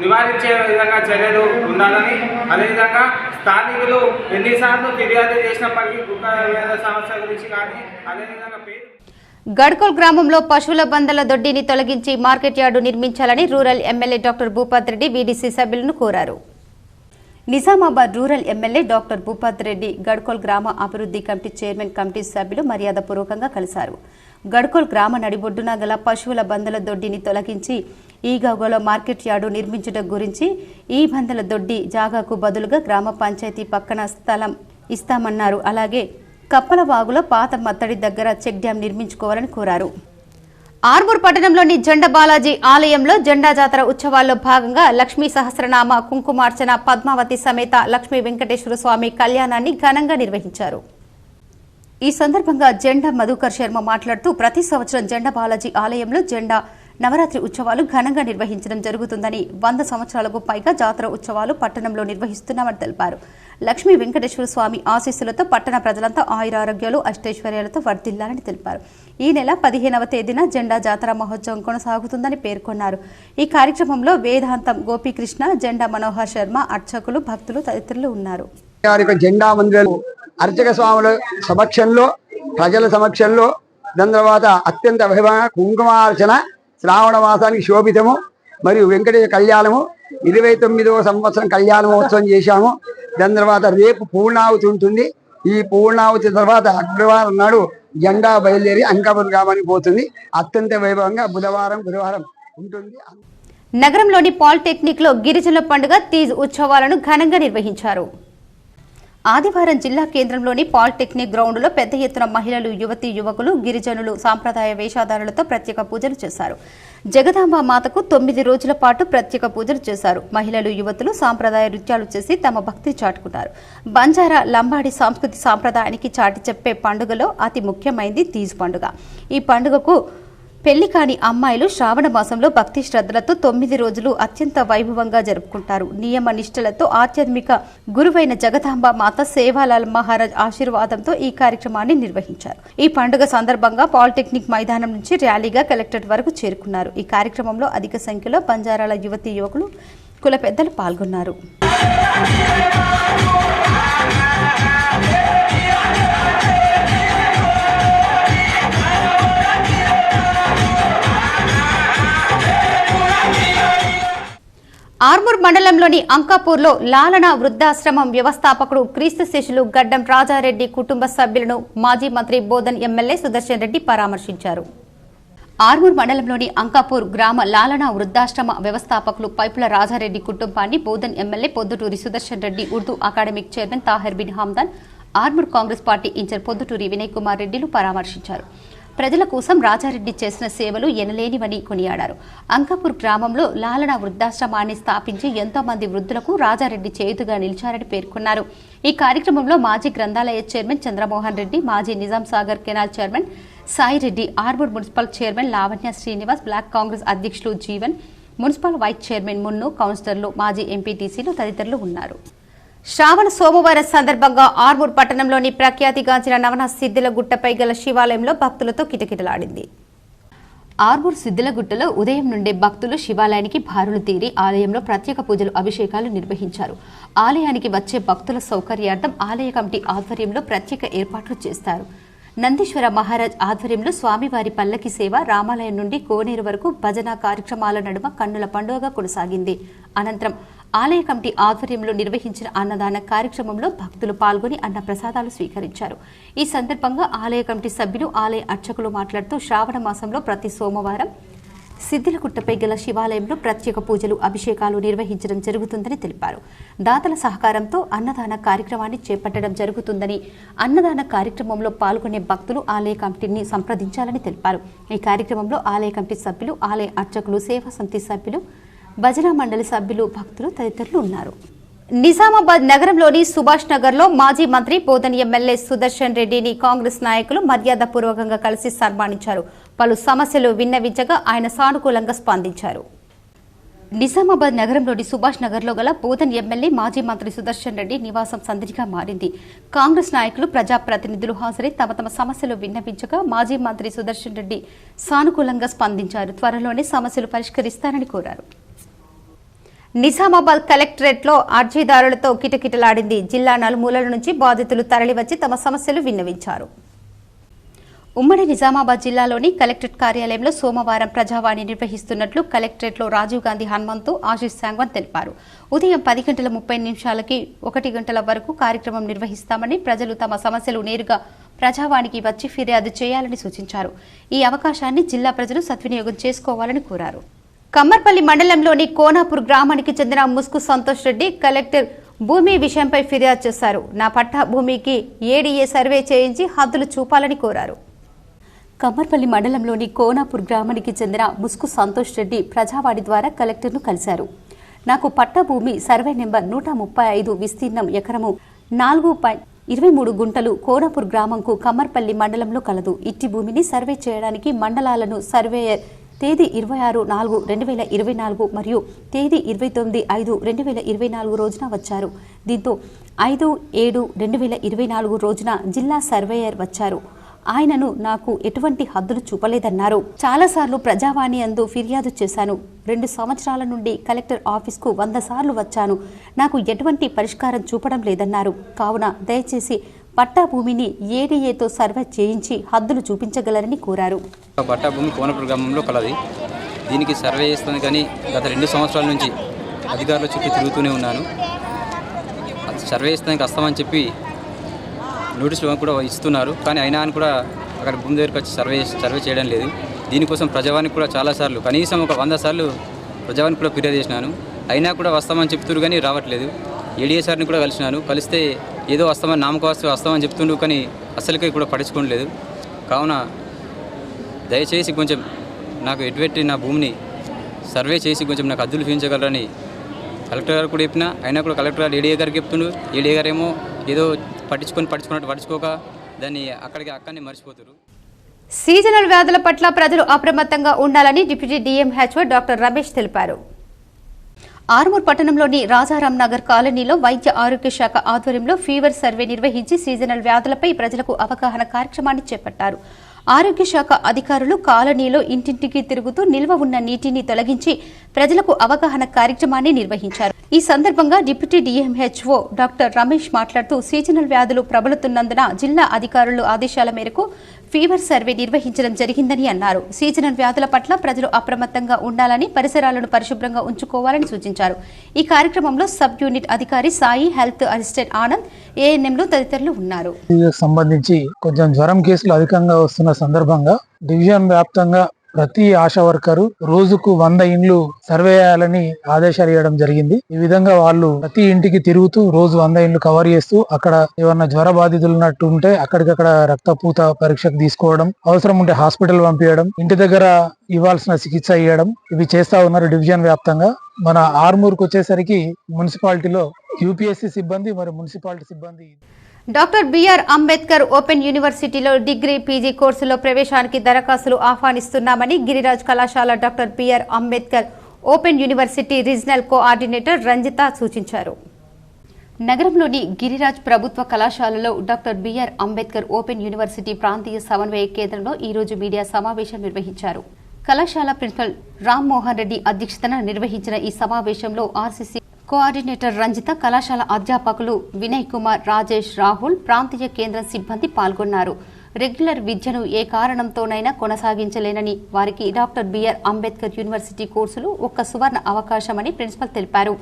నివారించే విధంగా చర్యలు ఉండాలని, అదేవిధంగా స్థానికులు ఎన్నిసార్లు ఫిర్యాదు చేసినప్పటికీ కుక్కల వేద సమస్య గురించి కానీ, అదేవిధంగా గడ్కోల్ గ్రామంలో పశువుల బందల దొడ్డిని తొలగించి మార్కెట్ యార్డు నిర్మించాలని rural MLA doctor Bhupath Reddy VDC సభ్యులను కోరారు. Nizamabad rural MLA doctor Bhupath Reddy Gadkol గ్రామ అభివృద్ధి కమిటీ చైర్మన్ కమిటీ సభ్యులు మర్యాదపూర్వకంగా కలిశారు. గడ్కోల్ గ్రామ నడిబొడ్డున గల పశువుల బందల దొడ్డిని తొలగించి ఈగౌగలో మార్కెట్ యార్డు నిర్మించడం గురించి, ఈ బందల దొడ్డి జాగాకు బదులుగా గ్రామ పంచాయతీ పక్కన స్థలం ఇస్తామన్నారు. అలాగే కప్పలవాగులో పాత మత్తడి దగ్గర చెక్ డ్యాం నిర్మించుకోవాలని కోరారు. ఆర్మూర్ పట్టణంలోని జెండా బాలాజీ ఆలయంలో జెండా జాతర ఉత్సవాల్లో భాగంగా లక్ష్మీ సహస్రనామ కుంకుమార్చన పద్మావతి సమేత లక్ష్మీ వెంకటేశ్వర స్వామి కళ్యాణాన్ని ఘనంగా నిర్వహించారు. ఈ సందర్భంగా జెండా మధుకర్ శర్మ మాట్లాడుతూ ప్రతి సంవత్సరం జెండా బాలాజీ ఆలయంలో జెండా నవరాత్రి ఉత్సవాలు ఘనంగా నిర్వహించడం జరుగుతుందని, 100 సంవత్సరాలకు పైగా జాతర ఉత్సవాలు పట్టణంలో నిర్వహిస్తున్నామని తెలిపారు. లక్ష్మీ వెంకటేశ్వర స్వామి ఆశీస్సులతో పట్టణ ప్రజలంతా ఆయురారోగ్యాలు అష్టైశ్వర్యాలతో వర్ధిల్లాలని తెలిపారు. ఈ నెల 15వ తేదీన జెండా జాతర మహోత్సవం కొనసాగుతుందని పేర్కొన్నారు. ఈ కార్యక్రమంలో వేదాంతం గోపీకృష్ణ, జెండా మనోహర్ శర్మ, అర్చకులు, భక్తులు తదితరులు ఉన్నారు. జెండా మందిరం అర్చక స్వాముల సమక్షంలో, ప్రజల సమక్షంలో, దాని తర్వాత అత్యంత వైభవంగా కుంకుమార్చన, శ్రావణ మాసానికి శోభితము మరియు వెంకటేశ్వర కళ్యాణము 29వ సంవత్సరం కళ్యాణ మహోత్సవం చేశాము. దాని తర్వాత రేపు పూర్ణావతి ఉంటుంది. ఈ పూర్ణావతి తర్వాత అగ్రవారం నాడు జెండా బయలుదేరి అంకాపురం గ్రామానికి పోతుంది. అత్యంత వైభవంగా బుధవారం, గురువారం ఉంటుంది. నగరంలోని పాలిటెక్నిక్ లో గిరిజనుల పండుగ తీజ్ ఉత్సవాలను ఘనంగా నిర్వహించారు. ఆదివారం జిల్లా కేంద్రంలోని పాలిటెక్నిక్ గ్రౌండ్లో పెద్ద ఎత్తున మహిళలు, యువతీ యువకులు, గిరిజనులు సాంప్రదాయ వేషధారణలతో ప్రత్యేక పూజలు చేశారు. జగదాంబ మాతకు 9 రోజుల పాటు ప్రత్యేక పూజలు చేశారు. మహిళలు, యువతులు సాంప్రదాయ నృత్యాలు చేసి తమ భక్తిని చాటుకున్నారు. బంజారా, లంబాడి సంస్కృతి సాంప్రదాయానికి చాటి చెప్పే పండుగలో అతి ముఖ్యమైనది తీజ్ పండుగ. ఈ పండుగకు పెళ్లి కాని అమ్మాయిలు శ్రావణ మాసంలో భక్తి శ్రద్ధలతో 9 రోజులు అత్యంత వైభవంగా జరుపుకుంటారు. నియమ నిష్ఠలతో ఆధ్యాత్మిక గురువైన జగదాంబ మాత సేవాలాల్ మహారాజ్ ఆశీర్వాదంతో ఈ కార్యక్రమాన్ని నిర్వహించారు. ఈ పండుగ సందర్భంగా పాలిటెక్నిక్ మైదానం నుంచి ర్యాలీగా కలెక్టరేట్ వరకు చేరుకున్నారు. ఈ కార్యక్రమంలో అధిక సంఖ్యలో బంజారాల యువతీ యువకులు, కుల పెద్దలు పాల్గొన్నారు. ఆర్మూర్ మండలంలోని అంకాపూర్లో లాలన వృద్ధాశ్రమం వ్యవస్థాపకుడు క్రీస్తు శిష్యులు గడ్డం రాజారెడ్డి కుటుంబ సభ్యులను మాజీ మంత్రి బోధన్ ఎమ్మెల్యే సుదర్శన్ రెడ్డి పరామర్శించారు. ఆర్మూర్ మండలంలోని అంకాపూర్ గ్రామ లాలన వృద్ధాశ్రమ వ్యవస్థాపకులు పైపుల రాజారెడ్డి కుటుంబాన్ని Bodhan MLA Podduturi Sudarshan Reddy, Urdu academic chairman Tahir bin Hamdan, Armoor Congress party incharge Podduturi Vinay Kumar రెడ్డిలు పరామర్శించారు. ప్రజల కోసం రాజారెడ్డి చేసిన సేవలు ఎనలేనివని కొనియాడారు. అంకాపూర్ గ్రామంలో లాలన వృద్ధాశ్రమాన్ని స్థాపించి ఎంతో మంది వృద్ధులకు రాజారెడ్డి చేయుతుగా నిలిచారని పేర్కొన్నారు. ఈ కార్యక్రమంలో మాజీ గ్రంథాలయ చైర్మన్ చంద్రమోహన్ రెడ్డి, మాజీ Nizam Sagar canal chairman Sai Reddy, Armoor municipal chairman Lavanya Srinivas, block Congress అధ్యక్షులు Jeevan, municipal vice chairman Munnu, కౌన్సిలర్లు, మాజీ ఎంపీటీసీలు తదితరులు ఉన్నారు. శ్రావణ సోమవారం సందర్భంగా ఆర్మూర్ పట్టణంలోని ప్రఖ్యాతిగాంచిన నవనాథ్ సిద్దిలగుట్టపై గల శివాలయంలో భక్తులతో కిటకిటలాడింది. ఆర్మూర్ సిద్దిలగుట్టలో ఉదయం నుండే భక్తులు శివాలయానికి బారులు తీరి ఆలయంలో ప్రత్యేక పూజలు, అభిషేకాలు నిర్వహించారు. ఆలయానికి వచ్చే భక్తుల సౌకర్యార్థం ఆలయ కమిటీ ఆధ్వర్యంలో ప్రత్యేక ఏర్పాట్లు చేస్తారు. నందీశ్వర మహారాజ్ ఆధ్వర్యంలో స్వామివారి పల్లకి సేవ, రామాలయం నుండి కోనేరు వరకు భజన కార్యక్రమాల నడుమ కన్నుల పండుగగా కొనసాగింది. అనంతరం ఆలయ కమిటీ ఆధ్వర్యంలో నిర్వహించిన అన్నదాన కార్యక్రమంలో భక్తులు పాల్గొని అన్న ప్రసాదాలు స్వీకరించారు. ఈ సందర్భంగా ఆలయ కమిటీ సభ్యులు, ఆలయ అర్చకులు మాట్లాడుతూ శ్రావణ మాసంలో ప్రతి సోమవారం సిద్దిలగుట్టపై గల శివాలయంలో ప్రత్యేక పూజలు, అభిషేకాలు నిర్వహించడం జరుగుతుందని తెలిపారు. దాతల సహకారంతో అన్నదాన కార్యక్రమాన్ని చేపట్టడం జరుగుతుందని, అన్నదాన కార్యక్రమంలో పాల్గొనే భక్తులు ఆలయ కమిటీని సంప్రదించాలని తెలిపారు. ఈ కార్యక్రమంలో ఆలయ కమిటీ సభ్యులు, ఆలయ అర్చకులు, సేవా సమితి సభ్యులు, భజన మండలి సభ్యులు, భక్తులు తదితరులు ఉన్నారు. నిజామాబాద్ నగరంలోని సుభాష్ నగర్లో మాజీ మంత్రి బోధన్ ఎమ్మెల్యే సుదర్శన్ రెడ్డిని కాంగ్రెస్ నాయకులు మర్యాదపూర్వకంగా కలిసి సన్మానించారు. పలు సమస్యలు విన్నవించగా ఆయన సానుకూలంగా స్పందించారు. నిజామాబాద్ నగరంలోని సుభాష్ నగర్లో గల బోధన్ ఎమ్మెల్యే మాజీ మంత్రి సుదర్శన్ రెడ్డి నివాసం సందడిగా మారింది. కాంగ్రెస్ నాయకులు, ప్రజాప్రతినిధులు హాజరై తమ తమ సమస్యలు విన్నవించగా మాజీ మంత్రి సుదర్శన్ రెడ్డి సానుకూలంగా స్పందించారు. త్వరలోనే సమస్యలు పరిష్కరిస్తారని కోరారు. నిజామాబాద్ కలెక్టరేట్లో అర్జీదారులతో కిటకిటలాడింది. జిల్లా నలుమూలల నుంచి బాధితులు తరలివచ్చి తమ సమస్యలు విన్నవించారు. ఉమ్మడి నిజామాబాద్ జిల్లాలోని కలెక్టరేట్ కార్యాలయంలో సోమవారం ప్రజావాణి నిర్వహిస్తున్నట్లు కలెక్టరేట్లో రాజీవ్ గాంధీ హనుమంతు, ఆశీష్ సాంగ్వాన్ తెలిపారు. ఉదయం 10:30 1 గంటల వరకు కార్యక్రమం నిర్వహిస్తామని, ప్రజలు తమ సమస్యలు నేరుగా ప్రజావాణికి వచ్చి ఫిర్యాదు చేయాలని సూచించారు. ఈ అవకాశాన్ని జిల్లా ప్రజలు సద్వినియోగం చేసుకోవాలని కోరారు. కమ్మర్పల్లి మండలంలోని కోనాపూర్ గ్రామానికి చెందిన ముస్కు సంతోష్ రెడ్డి కలెక్టర్ భూమి విషయంపై ఫిర్యాదు చేశారు. నా పట్టా భూమికి ఏడీఏ సర్వే చేయించి హద్దులు చూపాలని కోరారు. కమ్మర్పల్లి మండలంలోని కోనాపూర్ గ్రామానికి చెందిన ముస్కు సంతోష్ రెడ్డి ప్రజావాణి ద్వారా కలెక్టర్ను కలిశారు. నాకు పట్టా భూమి సర్వే నెంబర్ 135, విస్తీర్ణం ఎకరము 4.23 గుంటలు కోనాపూర్ గ్రామంకు కమ్మర్పల్లి మండలంలో కలదు. ఇట్టి భూమిని సర్వే చేయడానికి మండలాలను సర్వేయర్ తేదీ 26/4/2024 మరియు తేదీ 29/5/2024 రోజున వచ్చారు. దీంతో 5/7/2024 రోజున జిల్లా సర్వేయర్ వచ్చారు. ఆయనను నాకు ఎటువంటి హద్దులు చూపలేదన్నారు. చాలాసార్లు ప్రజావాణి అందు ఫిర్యాదు చేశాను. 2 సంవత్సరాల నుండి కలెక్టర్ ఆఫీస్కు 100 సార్లు వచ్చాను. నాకు ఎటువంటి పరిష్కారం చూపడం లేదన్నారు. కావున దయచేసి పట్టా భూమిని ఏడీఏతో సర్వే చేయించి హద్దులు చూపించగలరని కోరారు. పట్టా భూమి కోనపూర్ గ్రామంలో కలది. దీనికి సర్వే చేస్తుంది కానీ గత 2 సంవత్సరాల నుంచి అధికారుల చుట్టూ తిరుగుతూనే ఉన్నాను. సర్వే చేస్తానికి వస్తామని చెప్పి నోటీసులు కూడా ఇస్తున్నారు. కానీ అయినా అని కూడా అక్కడ భూమి దగ్గరికి వచ్చి సర్వే చేయడం లేదు. దీనికోసం ప్రజావానికి కూడా చాలాసార్లు కనీసం ఒక 100 సార్లు ప్రజావానికి కూడా ఫిర్యాదు చేసినాను. అయినా కూడా వస్తామని చెప్తున్నారు కానీ రావట్లేదు. ఏడీఏ సార్ని కూడా కలిస్తే ఏదో వస్తామని నామకావస్తు వస్తామని చెప్తుండ్రు కానీ అసలుకి కూడా పట్టించుకోలేదు. కావున దయచేసి కొంచెం నాకు ఎటువంటి నా భూమిని సర్వే చేసి కొంచెం నాకు హద్దులు చూపించగలరని కలెక్టర్ గారు కూడా చెప్పినా. అయినా కూడా కలెక్టర్ గారు ఏడీఏ గారికి చెప్తుండ్రు. ఏడీఏ గారు ఏమో ఏదో పట్టించుకోక దాన్ని అక్కడిని మర్చిపోతారు. సీజనల్ వ్యాధుల పట్ల ప్రజలు అప్రమత్తంగా ఉండాలని డిప్యూటీ డిఎంహెచ్ఓ డాక్టర్ రమేష్ తెలిపారు. ఆర్మూర్ పట్టణంలోని రాజారాం నగర్ కాలనీలో వైద్య ఆరోగ్య శాఖ ఆధ్వర్యంలో ఫీవర్ సర్వే నిర్వహించి సీజనల్ వ్యాధులపై ప్రజలకు అవగాహన కార్యక్రమాన్ని చేపట్టారు. ఆరోగ్య శాఖ అధికారులు కాలనీలో ఇంటింటికి తిరుగుతూ నిల్వ ఉన్న నీటిని తొలగించి ప్రజలకు అవగాహన కార్యక్రమాన్ని నిర్వహించారు. ఈ సందర్భంగా డిప్యూటీ డిఎంహెచ్ఓ డాక్టర్ రమేష్ మాట్లాడుతూ సీజనల్ వ్యాధులు ప్రబలుతున్నందున జిల్లా అధికారులు ఆదేశాల మేరకు ఫీవర్ సర్వే నిర్వహించడం జరిగిందని అన్నారు. సీజనల్ వ్యాధుల పట్ల ప్రజలు అప్రమత్తంగా ఉండాలని, పరిసరాలను పరిశుభ్రంగా ఉంచుకోవాలని సూచించారు. ఈ కార్యక్రమంలో సబ్ యూనిట్ అధికారి సాయి, హెల్త్ అసిస్టెంట్ ఆనంద్, ఏఎన్ఎంలు తదితరులు ఉన్నారు. సంబంధించి కొంచెం జ్వరం కేసులు అధికంగా వస్తున్న సందర్భంగా డివిజన్ వ్యాప్తంగా ప్రతి ఆశా వర్కరు రోజుకు 100 ఇండ్లు సర్వే చేయాలని ఆదేశాలు ఇవ్వడం జరిగింది. ఈ విధంగా వాళ్ళు ప్రతి ఇంటికి తిరుగుతూ రోజు 100 ఇండ్లు కవర్ చేస్తూ అక్కడ ఏమన్నా జ్వర బాధితులు ఉన్నట్టు ఉంటే అక్కడికక్కడ రక్తపూత పరీక్షకు తీసుకోవడం, అవసరం ఉంటే హాస్పిటల్ పంపించడం, ఇంటి దగ్గర ఇవ్వాల్సిన చికిత్స ఇవ్వడం, ఇవి చేస్తా ఉన్నారు డివిజన్ వ్యాప్తంగా. మన ఆర్మూర్కి వచ్చేసరికి మున్సిపాలిటీలో యూపీఎస్సీ సిబ్బంది మరియు మున్సిపాలిటీ సిబ్బంది. డాక్టర్ బిఆర్ అంబేద్కర్ ఓపెన్ యూనివర్సిటీలో డిగ్రీ, పీజీ కోర్సులో ప్రవేశానికి దరఖాస్తులు ఆహ్వానిస్తున్నామని గిరిరాజ్ కళాశాల doctor B R Ambedkar open university regional coordinator Ranjitha సూచించారు. నగరంలోని గిరిరాజ్ ప్రభుత్వ కళాశాలలో doctor B R Ambedkar open university ప్రాంతీయ సమన్వయ కేంద్రంలో ఈరోజు మీడియా సమావేశం నిర్వహించారు. కళాశాల ప్రిన్సిపల్ రామ్మోహన్ రెడ్డి అధ్యక్షతన నిర్వహించిన ఈ సమావేశంలో ఆర్సీసీ కోఆర్డినేటర్ రంజిత, కళాశాల అధ్యాపకులు వినయ్ కుమార్, రాజేష్, రాహుల్, ప్రాంతీయ కేంద్రం సిబ్బంది పాల్గొన్నారు. రెగ్యులర్ విద్యను ఏ కారణంతోనైనా కొనసాగించలేనని, వారికి డాక్టర్ బిఆర్ అంబేద్కర్ యూనివర్సిటీ కోర్సులు ఒక సువర్ణ అవకాశమని ప్రిన్సిపల్ తెలిపారు.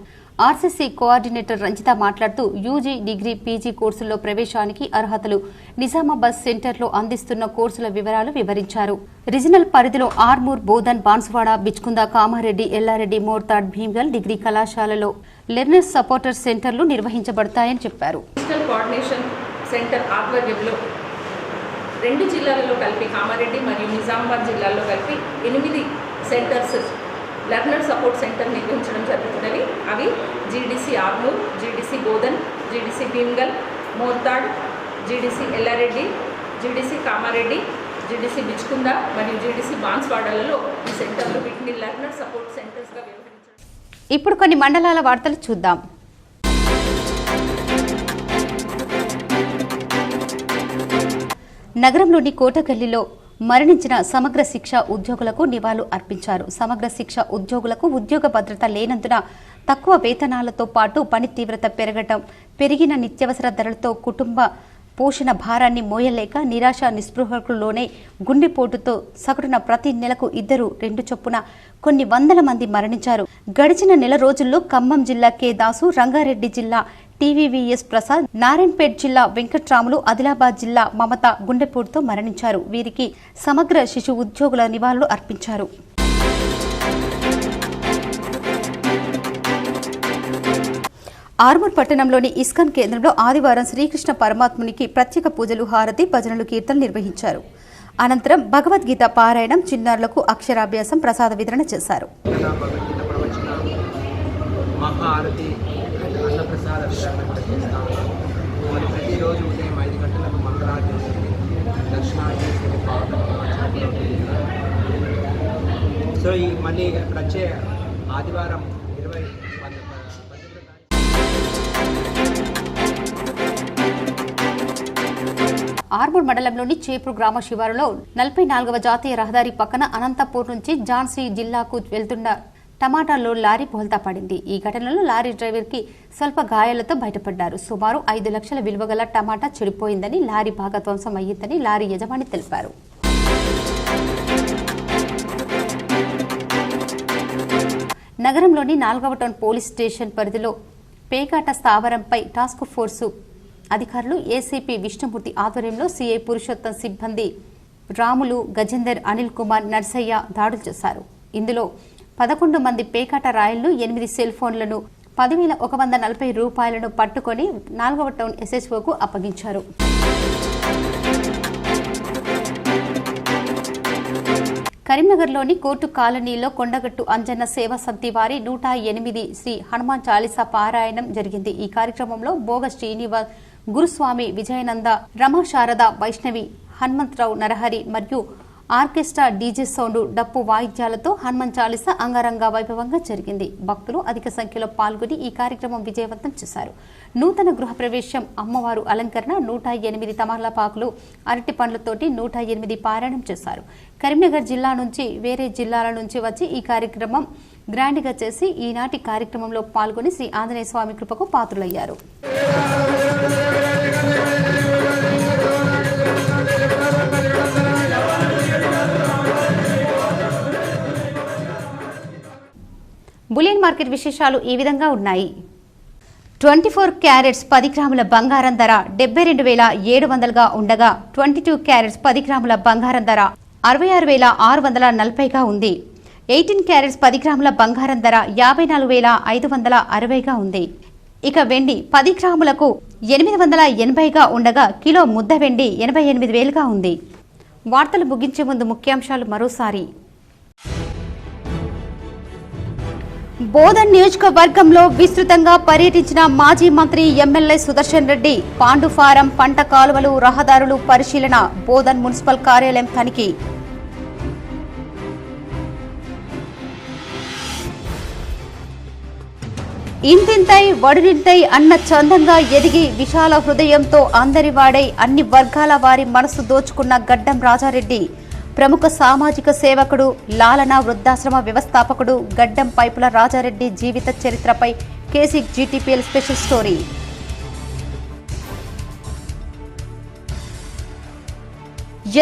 ఆర్సీసీ కోఆర్డినేటర్ రంజిత మాట్లాడుతూ యూజీ, డిగ్రీ, పీజీ కోర్సుల్లో ప్రవేశానికి అర్హతలు, నిజామాబాద్ సెంటర్లో అందిస్తున్న కోర్సుల వివరాలు వివరించారు. రీజనల్ పరిధిలో ఆర్మూర్, బోధన్, బాన్సువాడ, బిచ్కుంద, కామారెడ్డి, ఎల్లారెడ్డి, మోర్తాడ్, భీమ్గల్ డిగ్రీ కళాశాలలో లెర్నర్స్ సపోర్టర్ సెంటర్లు నిర్వహించబడతాయని చెప్పారు. డిజిటల్ కోఆర్డినేషన్ సెంటర్ ఆధ్వర్యంలో 2 జిల్లాలలో కలిపి కామారెడ్డి మరియు నిజామాబాద్ జిల్లాల్లో కలిపి 8 సెంటర్స్ లెర్నర్ సపోర్ట్ సెంటర్ నిర్వహించడం జరుగుతున్నవి. అవి GDC Armoor, GDC Bodhan, GDC Bheemgal, Morthad, GDC Yellareddy, GDC Kamareddy, GDC Bichkunda మరియు జీడీసీ బాన్స్వాడలలో ఈ సెంటర్లు వీటిని లెర్నర్ సపోర్ట్ సెంటర్స్గా వ్యవహరించారు. ఇప్పుడు కొన్ని మండలాల వార్తలు చూద్దాం. నగరంలోని కోటగల్లీలో మరణించిన సమగ్ర శిక్ష ఉద్యోగులకు నివాళులు అర్పించారు. సమగ్ర శిక్ష ఉద్యోగులకు ఉద్యోగ భద్రత లేనందున తక్కువ వేతనాలతో పాటు పని తీవ్రత పెరగటం, పెరిగిన నిత్యావసర ధరలతో కుటుంబ పోషణ భారాన్ని మోయలేక నిరాశ నిస్పృహకుల్లోనే గుండెపోటుతో సగటున ప్రతి నెలకు 2 చొప్పున కొన్ని వందల మంది మరణించారు. గడిచిన నెల రోజుల్లో ఖమ్మం జిల్లా కె దాసు, రంగారెడ్డి జిల్లా టీవీవీఎస్ ప్రసాద్, నారాయణపేట్ జిల్లా వెంకట్రాములు, ఆదిలాబాద్ జిల్లా మమత గుండెపోటుతో మరణించారు. వీరికి సమగ్ర శిశు ఉద్యోగుల నివాళులు అర్పించారు. ఆర్మూర్ పట్టణంలోని ఇస్కాన్ కేంద్రంలో ఆదివారం శ్రీకృష్ణ పరమాత్మునికి ప్రత్యేక పూజలు, హారతి, భజనలు, కీర్తనలు నిర్వహించారు. అనంతరం భగవద్గీత పారాయణం, చిన్నారులకు అక్షరాభ్యాసం, ప్రసాద వితరణ చేశారు. ప్రతిరోజు ఉదయం 5 గంటలకు మంగళారతి, దక్షిణారతి, సో ఈ మళ్ళీ ఇప్పుడు వచ్చే ఆదివారం 20 ఆర్మూర్ మండలంలోని చేపూరు గ్రామ శివారులో 44వ జాతీయ రహదారి పక్కన అనంతపూర్ నుంచి ఝాన్సీ జిల్లాకు వెళ్తున్న టమాటాలో లారీ బోల్తా పడింది. ఈ ఘటనలో లారీ డ్రైవర్కి స్వల్ప గాయాలతో బయటపడ్డారు. సుమారు 5 లక్షల విలువగల టమాటా చెడిపోయిందని, లారీ భాగధ్వంసం అయ్యిందని లారీ యజమాని తెలిపారు. నగరంలోని 4వ టౌన్ పోలీస్ స్టేషన్ పరిధిలో పేకాట స్థావరంపై టాస్క్ ఫోర్సు అధికారులు ఏసీపీ విష్ణుమూర్తి ఆధ్వర్యంలో సీఐ పురుషోత్తం సిబ్బంది రాములు, గజేందర్, అనిల్ కుమార్, నర్సయ్య దాడులు చేశారు. ఇందులో 11 మంది పేకాట రాయలను, 8 సెల్ ఫోన్లను, 10,140 రూపాయలను పట్టుకొని 4వ టౌన్ ఎస్హెచ్ఓకు అప్పగించారు. కరీంనగర్లోని కోర్టు కాలనీలో కొండగట్టు అంజన్న సేవా సమితి వారి 108 శ్రీ హనుమాన్ చాలీసా పారాయణం జరిగింది. ఈ కార్యక్రమంలో బోగ శ్రీనివాస్, గురుస్వామి, విజయనంద, రమా శారద, వైష్ణవి, హనుమంతరావు నరహరి మరియు ఆర్కెస్ట్రా, డీజే సౌండ్, డప్పు వాయిద్యాలతో హనుమాన్ చాలీసా అంగరంగ వైభవంగా జరిగింది. భక్తులు అధిక సంఖ్యలో పాల్గొని ఈ కార్యక్రమం విజయవంతం చేశారు. నూతన గృహప్రవేశం, అమ్మవారు అలంకరణ, 108 తమలపాకులు, అరటి పండ్లతోటి 108 పారాయణం చేశారు. కరీంనగర్ జిల్లా నుంచి, వేరే జిల్లాల నుంచి వచ్చి ఈ కార్యక్రమం గ్రాండ్గా చేసి ఈనాటి కార్యక్రమంలో పాల్గొని శ్రీ ఆంజనేయ స్వామి కృపకు పాత్రులయ్యారు. బులియన్ మార్కెట్ విశేషాలు ఈ విధంగా ఉన్నాయి. 24 క్యారెట్స్ 10 గ్రాముల బంగారం ధర 72,700గా ఉండగా 22 క్యారెట్స్ 10 గ్రాముల బంగారం ధర 66,640గా ఉంది. 18 క్యారెట్స్ 10 గ్రాముల బంగారం ధర 54,560గా ఉంది. ఇక వెండి 10 గ్రాములకు 880గా ఉండగా కిలో ముద్ద వెండి 88,000గా ఉంది. వార్తలు ముగించే ముందు ముఖ్యాంశాలు మరోసారి. బోధన్ నియోజకవర్గంలో విస్తృతంగా పర్యటించిన మాజీ మంత్రి ఎమ్మెల్యే సుదర్శన్ రెడ్డి. పాండు ఫారం, పంట కాలువలు, రహదారులు పరిశీలన. బోధన్ మున్సిపల్ కార్యాలయం తనిఖీ. ఇంతింతై వడినింతై అన్న చందంగా ఎదిగి విశాల హృదయంతో అందరి వాడై అన్ని వర్గాల వారి మనసు దోచుకున్న గడ్డం రాజారెడ్డి. ప్రముఖ సామాజిక సేవకుడు, లాలన వృద్ధాశ్రమ వ్యవస్థాపకుడు గడ్డం పైపుల రాజారెడ్డి జీవిత చరిత్రపై కేసీ జీటీపీఎల్ స్పెషల్ స్టోరీ.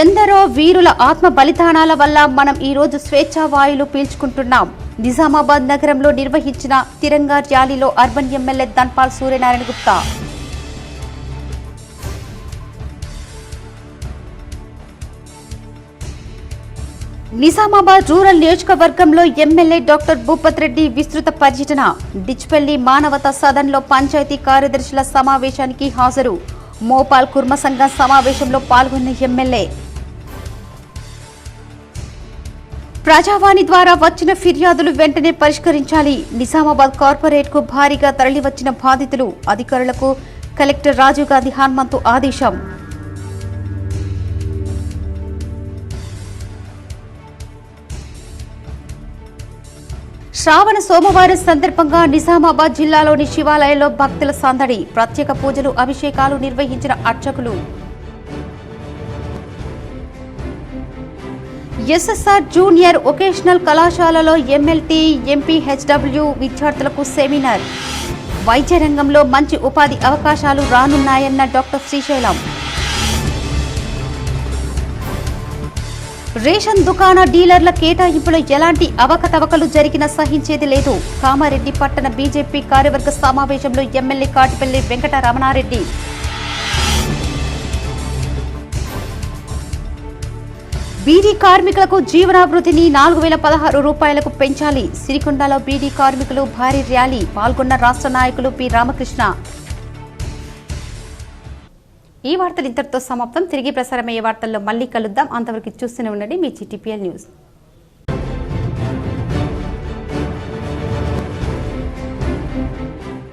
ఎందరో వీరుల ఆత్మ బలిదానాల వల్ల మనం ఈరోజు స్వేచ్ఛా వాయులు పీల్చుకుంటున్నాం. నిజామాబాద్ నగరంలో నిర్వహించిన తిరంగా ర్యాలీలో urban MLA Dhanpal Suryanarayana Gupta. Nizamabad rural నియోజకవర్గంలో ఎమ్మెల్యే డాక్టర్ భూపత్ రెడ్డి విస్తృత పర్యటన. డిచ్పల్లి మానవతా సదన్లో పంచాయతీ కార్యదర్శుల సమావేశానికి హాజరు. మోపాల్ కుర్మ సంఘం సమావేశంలో పాల్గొన్న ఎమ్మెల్యే. ప్రజావాణి ద్వారా వచ్చిన ఫిర్యాదులు వెంటనే పరిష్కరించాలి. నిజామాబాద్ కార్పొరేట్కు భారీగా తరలివచ్చిన బాధితులు. అధికారులకు కలెక్టర్ రాజీవ్ గాంధీ హనుమంతు ఆదేశం. శ్రావణ సోమవారం సందర్భంగా నిజామాబాద్ జిల్లాలోని శివాలయంలో భక్తుల సందడి. ప్రత్యేక పూజలు, అభిషేకాలు నిర్వహించిన అర్చకులు. ఎస్ఎస్ఆర్ జూనియర్ వొకేషనల్ కళాశాలలో ఎంఎల్టీ, ఎంపీహెచ్డబ్ల్యూ విద్యార్థులకు సెమినార్. వైద్య రంగంలో మంచి ఉపాధి అవకాశాలు రానున్నాయన్న డాక్టర్ శ్రీశైలం. రేషన్ దుకాణ డీలర్ల కేటాయింపులో ఎలాంటి అవకతవకలు జరిగినా సహించేది లేదు. కామారెడ్డి పట్టణ బీజేపీ కార్యవర్గ సమావేశంలో ఎమ్మెల్యే కాటిపల్లి వెంకటరమణారెడ్డి. బీడీ కార్మికులకు జీవనాభృతిని 4,016 రూపాయలకు పెంచాలి. సిరికొండలో బీడీ కార్మికులు భారీ ర్యాలీ. పాల్గొన్న రాష్ట్ర నాయకులు పి రామకృష్ణ. ఈ వార్తలు ఇంతటితో సమాప్తం. తిరిగి ప్రసారమయ్యే వార్తల్లో మళ్ళీ కలుద్దాం. అంతవరకు చూస్తూనే ఉండండి మీ జీటీపీఎల్ న్యూస్.